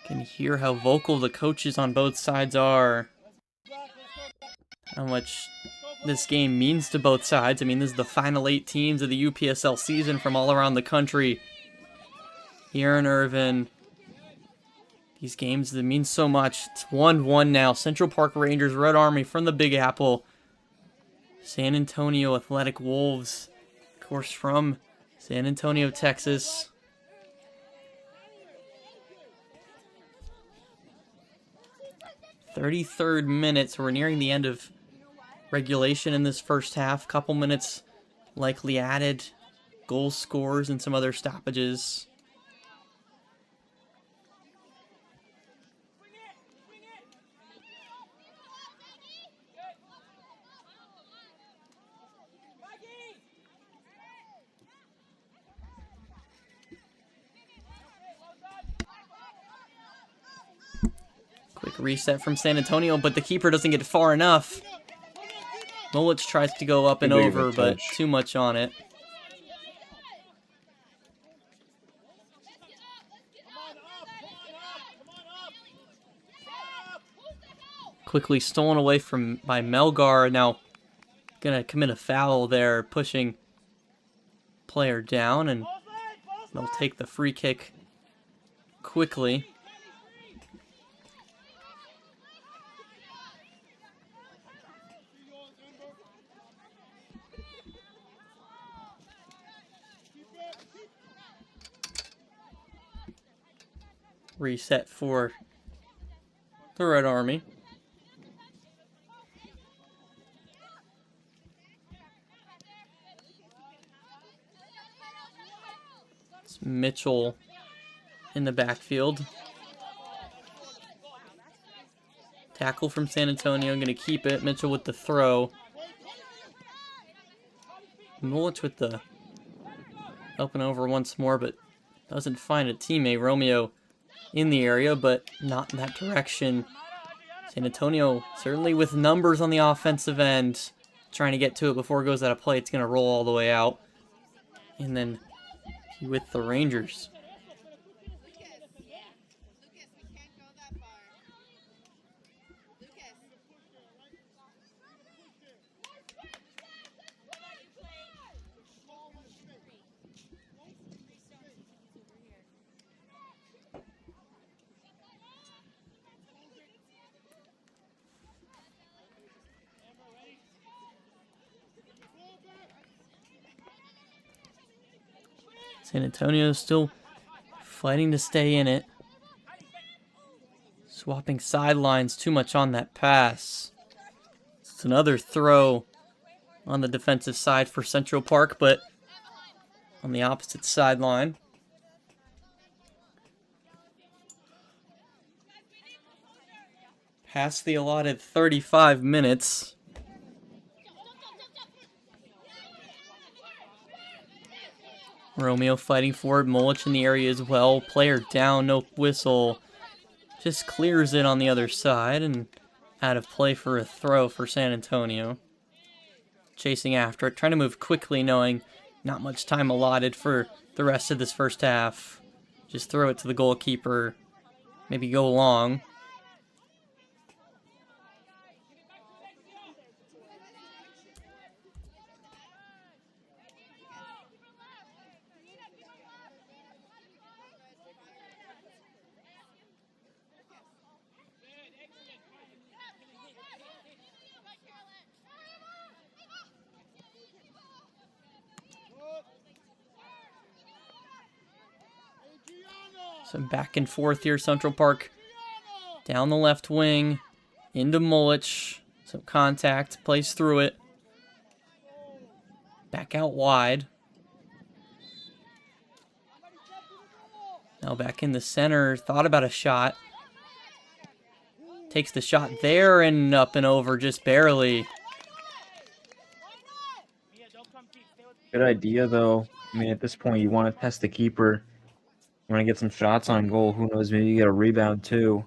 Can hear how vocal the coaches on both sides are. How much this game means to both sides. I mean, this is the final 8 teams of the UPSL season from all around the country. Here in Irvine. These games that mean so much. It's 1-1 now. Central Park Rangers, Red Army from the Big Apple. San Antonio Athletic Wolves, of course, from San Antonio, Texas. .33rd minute, so we're nearing the end of regulation in this first half. Couple minutes likely added. Goal scores and some other stoppages. reset from San Antonio, but the keeper doesn't get far enough. Molich tries to go up and over, but too much on it. Quickly stolen away by Melgar. Now gonna commit a foul there, pushing player down, and they'll take the free kick quickly. Reset for the Red Army. It's Mitchell in the backfield. Tackle from San Antonio, going to keep it. Mitchell with the throw. Molich with the up and over once more, but doesn't find a teammate. Romeo in the area, but not in that direction. San Antonio certainly with numbers on the offensive end, trying to get to it before it goes out of play. It's going to roll all the way out. And then with the Rangers. San Antonio still fighting to stay in it. Swapping sidelines, too much on that pass. It's another throw on the defensive side for Central Park, but on the opposite sideline. Past the allotted 35 minutes. Romeo fighting forward, Molich in the area as well. Player down, no whistle. Just clears it on the other side and out of play for a throw for San Antonio. Chasing after it, trying to move quickly, knowing not much time allotted for the rest of this first half. Just throw it to the goalkeeper, maybe go long. So back and forth here, Central Park. Down the left wing, into Molich. Some contact, plays through it. Back out wide. Now back in the center, thought about a shot. Takes the shot there and up and over, just barely. Good idea, though. I mean, at this point, you want to test the keeper. You want to get some shots on goal. Who knows? Maybe you get a rebound, too.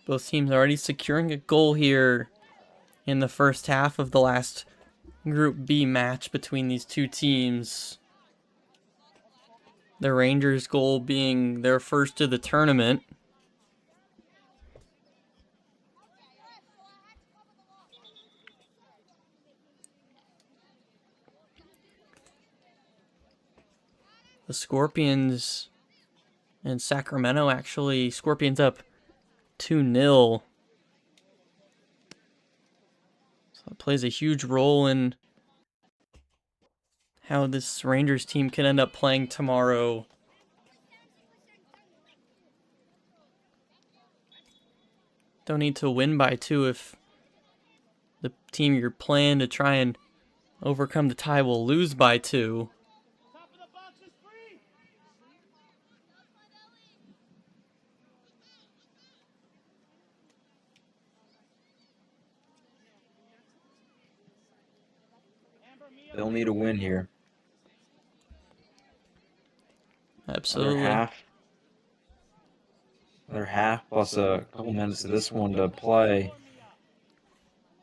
Both teams already securing a goal here in the first half of the last Group B match between these two teams. The Rangers' goal being their first of the tournament. The Scorpions and Sacramento, actually, Scorpions up 2-0. So it plays a huge role in how this Rangers team can end up playing tomorrow. Don't need to win by 2 if the team you're playing to try and overcome the tie will lose by 2. They'll need a win here. Absolutely. Another half plus a couple minutes of this one to play.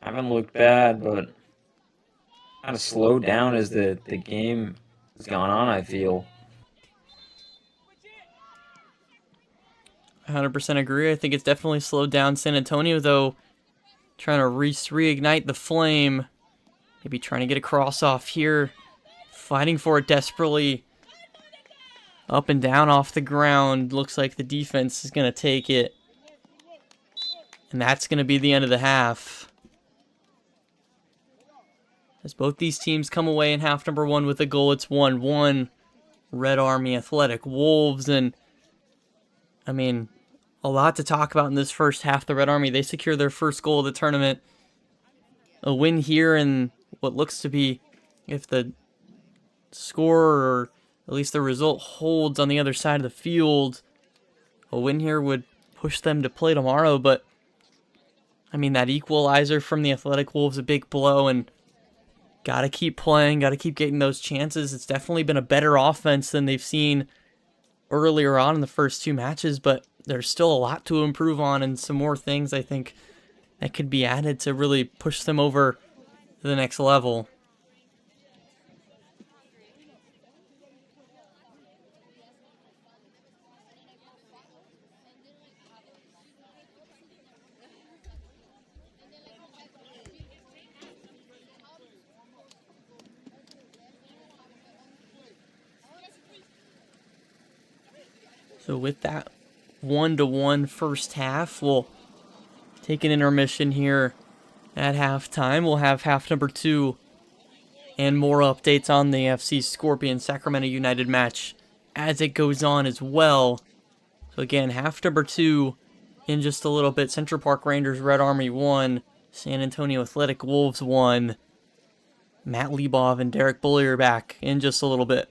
Haven't looked bad, but kind of slowed down as the game has gone on, I feel. 100% agree. I think it's definitely slowed down San Antonio, though, trying to reignite the flame. Maybe trying to get a cross off here. Fighting for it desperately. Up and down off the ground. Looks like the defense is going to take it. And that's going to be the end of the half. As both these teams come away in half number one with a goal, it's 1-1. Red Army Athletic Wolves. And, I mean, a lot to talk about in this first half. The Red Army, they secure their first goal of the tournament. A win here, and what looks to be, if the score or at least the result holds on the other side of the field, a win here would push them to play tomorrow. But I mean, that equalizer from the Athletic Wolves, a big blow, and gotta keep playing, gotta keep getting those chances. It's definitely been a better offense than they've seen earlier on in the first two matches, but there's still a lot to improve on and some more things I think that could be added to really push them over to the next level. So with that 1-1 first half, we'll take an intermission here at halftime. We'll have half number two and more updates on the FC Scorpion Sacramento United match as it goes on as well. So again, half number two in just a little bit. Central Park Rangers Red Army 1, San Antonio Athletic Wolves 1. Matt Lebov and Derek Bullier back in just a little bit.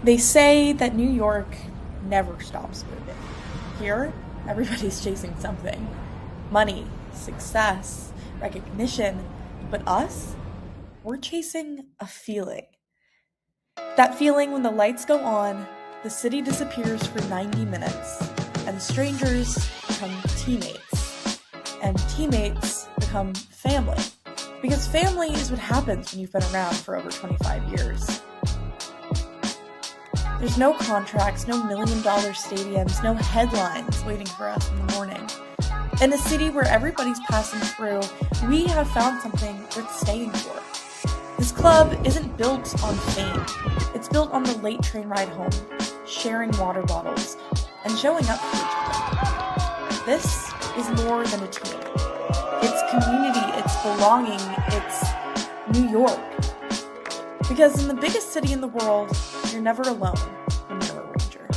They say that New York never stops moving. Here, everybody's chasing something: money, success, recognition. But us, we're chasing a feeling. That feeling when the lights go on, the city disappears for 90 minutes, and strangers become teammates, and teammates become family. Because family is what happens when you've been around for over 25 years. There's no contracts, no $1 million stadiums, no headlines waiting for us in the morning. In a city where everybody's passing through, we have found something worth staying for. This club isn't built on fame. It's built on the late train ride home, sharing water bottles, and showing up for each other. This is more than a team. It's community, it's belonging, it's New York. Because in the biggest city in the world, you're never alone when you're a Ranger.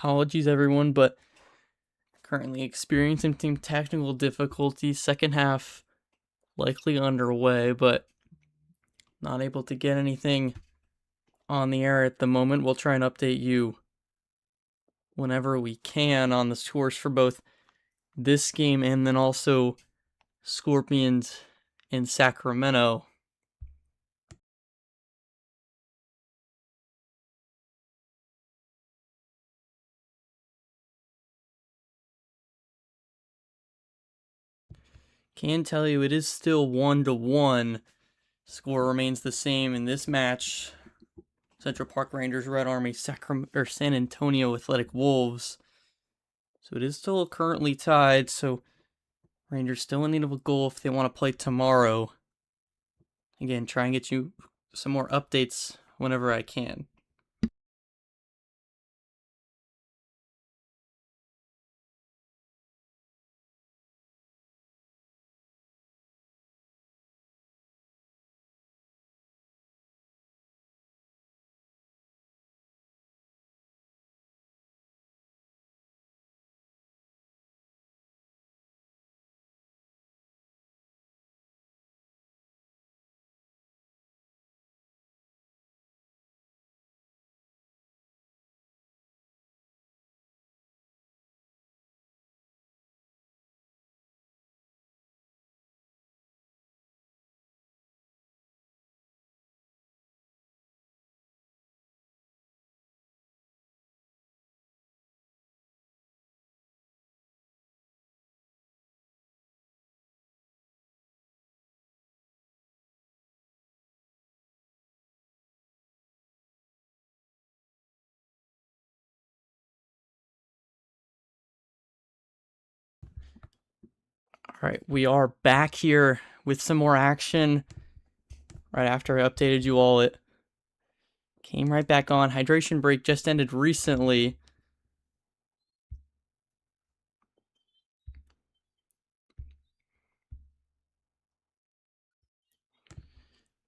Apologies, everyone, but currently experiencing some technical difficulties. Second half likely underway, but not able to get anything on the air at the moment. We'll try and update you whenever we can on the scores for both this game and then also Scorpions in Sacramento. Can tell you it is still 1-1. Score remains the same in this match. Central Park Rangers, Red Army, San Antonio Athletic Wolves. So it is still currently tied, so Rangers still in need of a goal if they want to play tomorrow. Again, try and get you some more updates whenever I can. Alright, we are back here with some more action. Right after I updated you all, it came right back on. Hydration break just ended recently.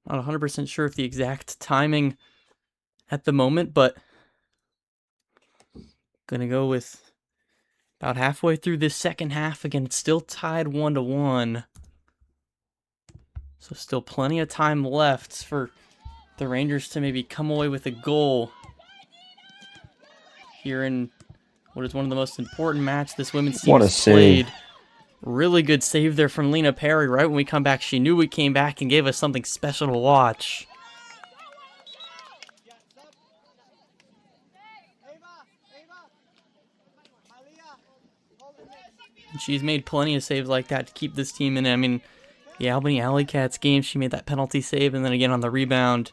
Not 100% sure of the exact timing at the moment, but gonna go with about halfway through this second half. Again, it's still tied 1-1. So still plenty of time left for the Rangers to maybe come away with a goal here in what is one of the most important matches this women's team has played. Really good save there from Lena Perry. Right when we come back, she knew we came back and gave us something special to watch. And she's made plenty of saves like that to keep this team in it. I mean, the Albany Alley Cats game, she made that penalty save, and then again on the rebound.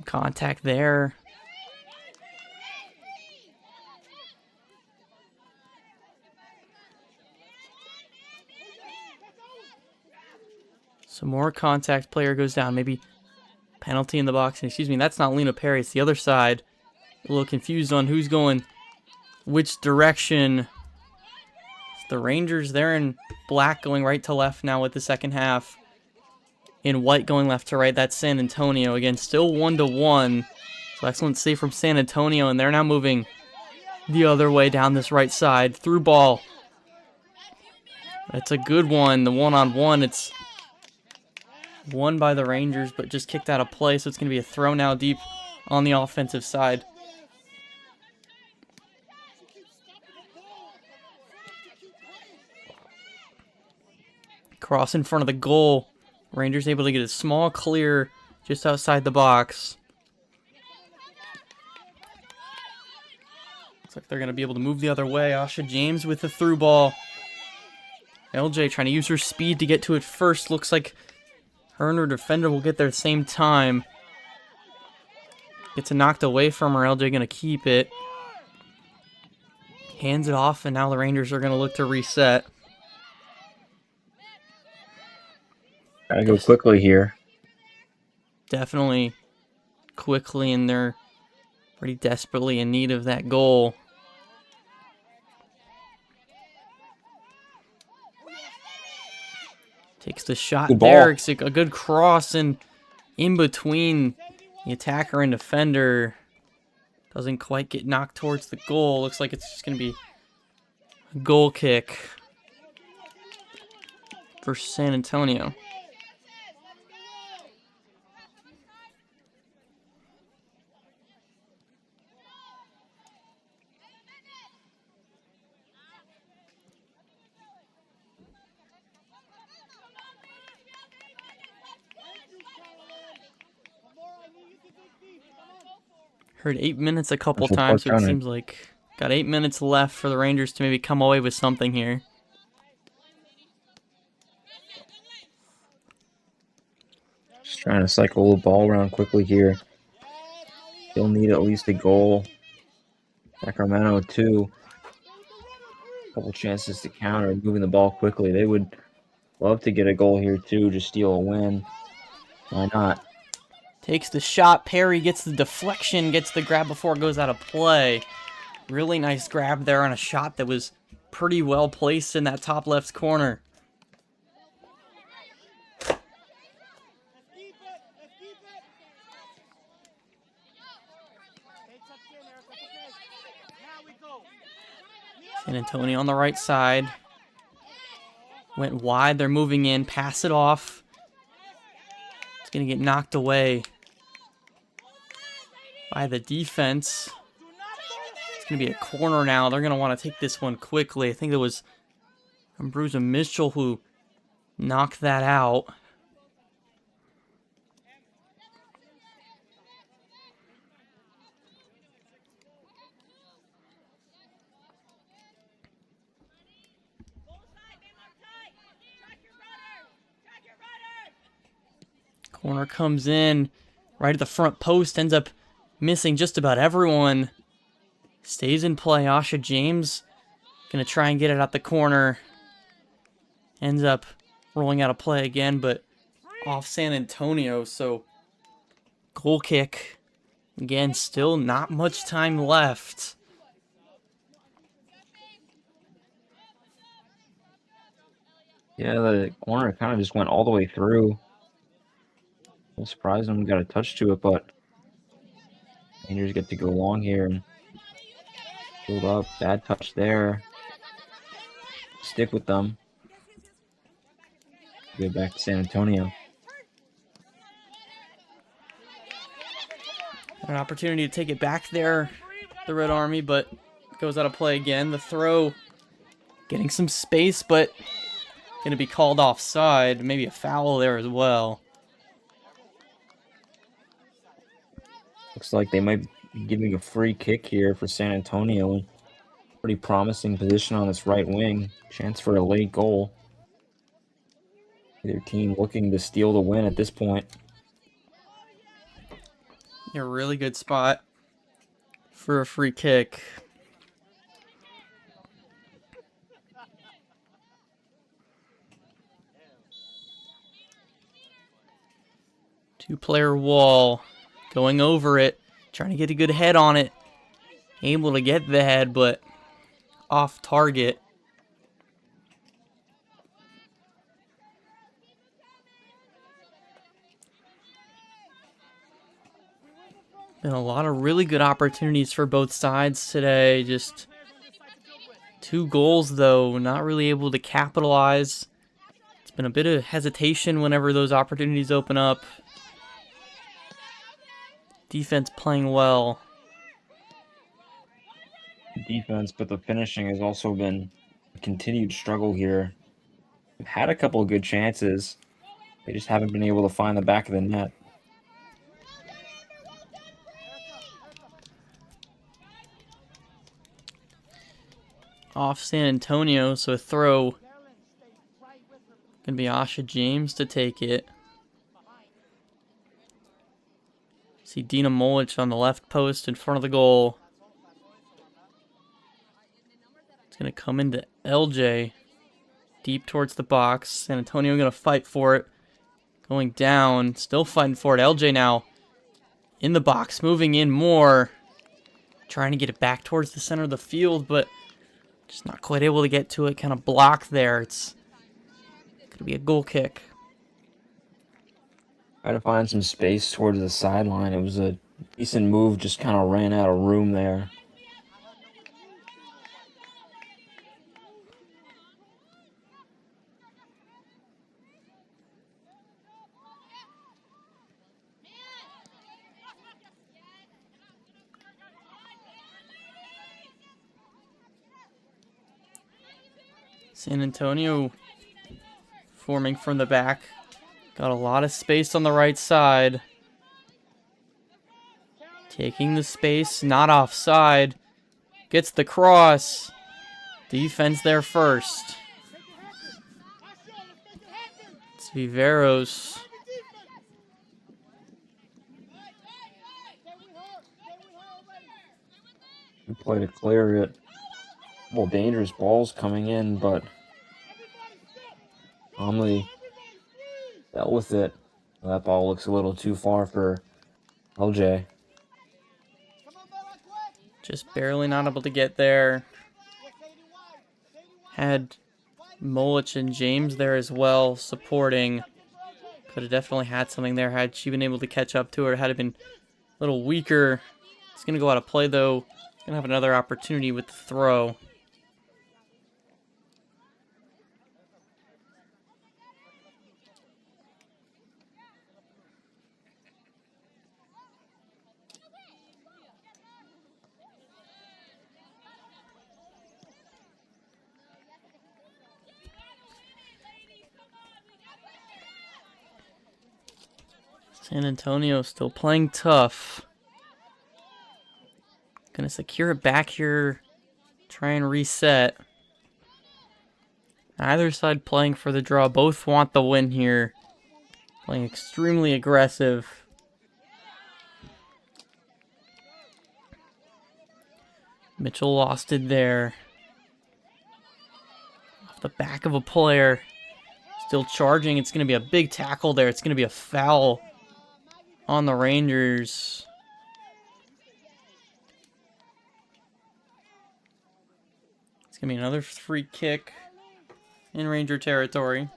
Contact there. Some more contact, player goes down. Maybe penalty in the box. And excuse me, that's not Lena Perry. It's the other side. A little confused on who's going which direction. It's the Rangers, they're in black going right to left now with the second half. In white going left to right, that's San Antonio. Again, still 1-1. So excellent save from San Antonio, and they're now moving the other way down this right side. Through ball. That's a good one. The one-on-one, it's won by the Rangers, but just kicked out of play, so it's going to be a throw now deep on the offensive side. Cross in front of the goal. Rangers able to get a small clear just outside the box. Looks like they're going to be able to move the other way. Asha James with the through ball. LJ trying to use her speed to get to it first. Looks like her and her defender will get there at the same time. Gets it knocked away from her. LJ going to keep it. Hands it off, and now the Rangers are going to look to reset. Gotta go quickly here. Definitely quickly, and they're pretty desperately in need of that goal. Takes the shot Good there. ball. It's a good cross and in between the attacker and defender. Doesn't quite get knocked towards the goal. Looks like it's just going to be a goal kick for San Antonio. Heard 8 minutes a couple times, so it seems like got 8 minutes left for the Rangers to maybe come away with something here. Just trying to cycle the ball around quickly here. They'll need at least a goal. Sacramento, too. A couple chances to counter, moving the ball quickly. They would love to get a goal here, too, just steal a win. Why not? Takes the shot. Perry gets the deflection, gets the grab before it goes out of play. Really nice grab there on a shot that was pretty well placed in that top left corner. San Antonio on the right side. Went wide. They're moving in. Pass it off. It's going to get knocked away by the defense. It's going to be a corner now. They're going to want to take this one quickly. I think it was Ambrosia Mitchell who knocked that out. Corner comes in right at the front post, ends up missing just about everyone. Stays in play. Asha James gonna try and get it out the corner. Ends up rolling out of play again, but off San Antonio. So goal kick. Again, still not much time left. Yeah, the corner kind of just went all the way through. I'm surprised we got a touch to it, but Rangers get to go long here and build up. Bad touch there. Stick with them. Get back to San Antonio. An opportunity to take it back there, the Red Army, but goes out of play again. The throw getting some space, but going to be called offside. Maybe a foul there as well. Looks like they might be giving a free kick here for San Antonio. Pretty promising position on this right wing. Chance for a late goal. Either team looking to steal the win at this point. A really good spot for a free kick. Two-player wall. Going over it. Trying to get a good head on it. Able to get the head, but off target. Been a lot of really good opportunities for both sides today. Just 2 goals, though. Not really able to capitalize. It's been a bit of hesitation whenever those opportunities open up. Defense playing well. Defense, but the finishing has also been a continued struggle here. We've had a couple of good chances. They just haven't been able to find the back of the net. Off San Antonio, so a throw. Gonna be Asha James to take it. See Dina Molich on the left post in front of the goal. going to come into LJ. Deep towards the box. San Antonio going to fight for it. Going down. Still fighting for it. LJ now in the box. Moving in more. Trying to get it back towards the center of the field, but just not quite able to get to it. Kind of blocked there. It's going to be a goal kick. Try to find some space towards the sideline. It was a decent move. Just kind of ran out of room there. San Antonio forming from the back. Got a lot of space on the right side. Taking the space, not offside. Gets the cross. Defense there first. It's Viveros. We play to clear it. Well, dangerous balls coming in, but Omley dealt with it. That ball looks a little too far for LJ. Just barely not able to get there. Had Molich and James there as well, supporting. Could have definitely had something there had she been able to catch up to her. Had it been a little weaker. It's going to go out of play, though. Going to have another opportunity with the throw. San Antonio still playing tough. Gonna secure it back here. Try and reset. Either side playing for the draw. Both want the win here. Playing extremely aggressive. Mitchell lost it there. Off the back of a player. Still charging. It's going to be a big tackle there. It's going to be a foul on the Rangers. It's going to be another free kick in Ranger territory.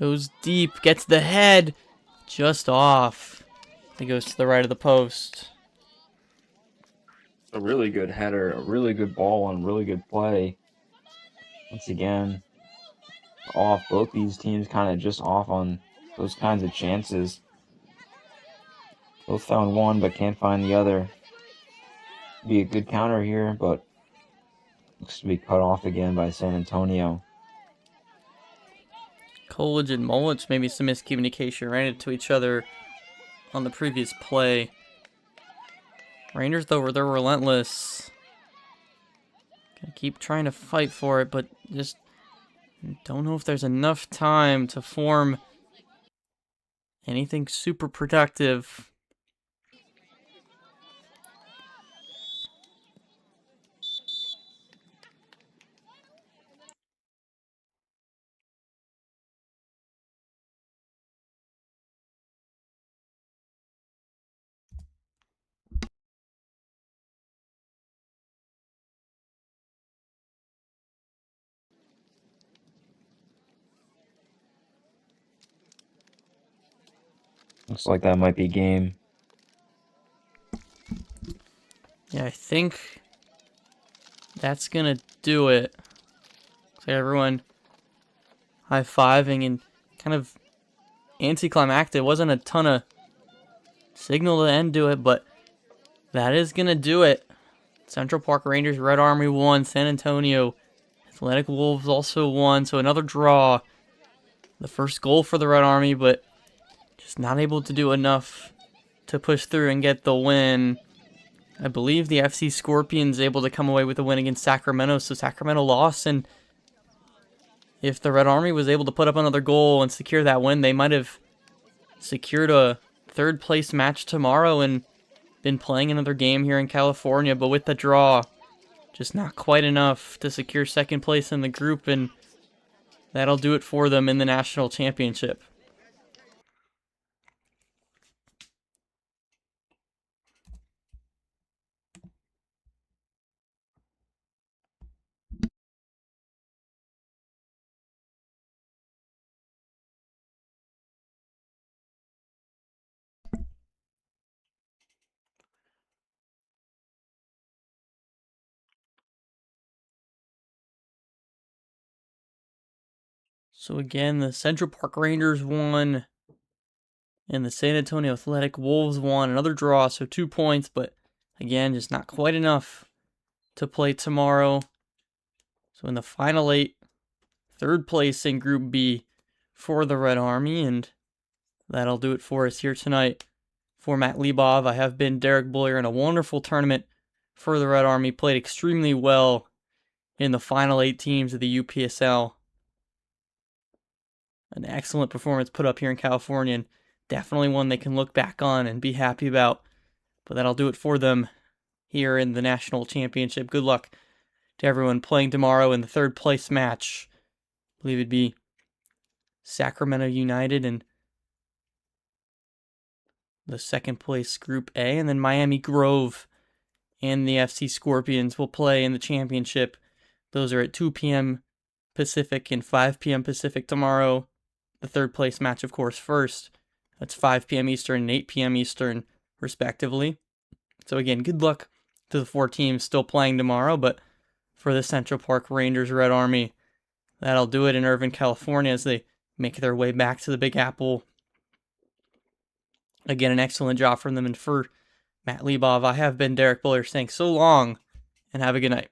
Goes deep, gets the head, just off. It goes to the right of the post. A really good header, a really good ball, and really good play. Once again, off. Both these teams kind of just off on those kinds of chances. Both found one, but can't find the other. Be a good counter here, but looks to be cut off again by San Antonio. Coolidge and Molich, maybe some miscommunication, ran into each other on the previous play. Rangers, though, they're relentless. Gonna keep trying to fight for it, but just don't know if there's enough time to form anything super productive. Looks like that might be game. Yeah, I think that's gonna do it. Looks like everyone high-fiving and kind of anticlimactic. It wasn't a ton of signal to end to it, but that is gonna do it. Central Park Rangers, Red Army won. San Antonio Athletic Wolves also won. So another draw. The first goal for the Red Army, but just not able to do enough to push through and get the win. I believe the FC Scorpions able to come away with a win against Sacramento, so Sacramento lost, and if the Red Army was able to put up another goal and secure that win, they might have secured a third place match tomorrow and been playing another game here in California, but with the draw, just not quite enough to secure second place in the group, and that'll do it for them in the national championship. So again, the Central Park Rangers won, and the San Antonio Athletic Wolves won. Another draw, so 2 points, but again, just not quite enough to play tomorrow. So in the final 8, third place in Group B for the Red Army, and that'll do it for us here tonight. For Matt Lebov, I have been Derek Boyer in a wonderful tournament for the Red Army. Played extremely well in the final 8 teams of the UPSL. An excellent performance put up here in California, and definitely one they can look back on and be happy about. But that'll do it for them here in the national championship. Good luck to everyone playing tomorrow in the third place match. I believe it'd be Sacramento United and the second place Group A, and then Miami Grove and the FC Scorpions will play in the championship. Those are at 2 p.m. Pacific and 5 p.m. Pacific tomorrow. The third place match, of course, first. That's 5 p.m. Eastern and 8 p.m. Eastern, respectively. So again, good luck to the 4 teams still playing tomorrow, but for the Central Park Rangers Red Army, that'll do it in Irvine, California as they make their way back to the Big Apple. Again, an excellent job from them, and for Matt Lebov, I have been Derek Buller saying so long, and have a good night.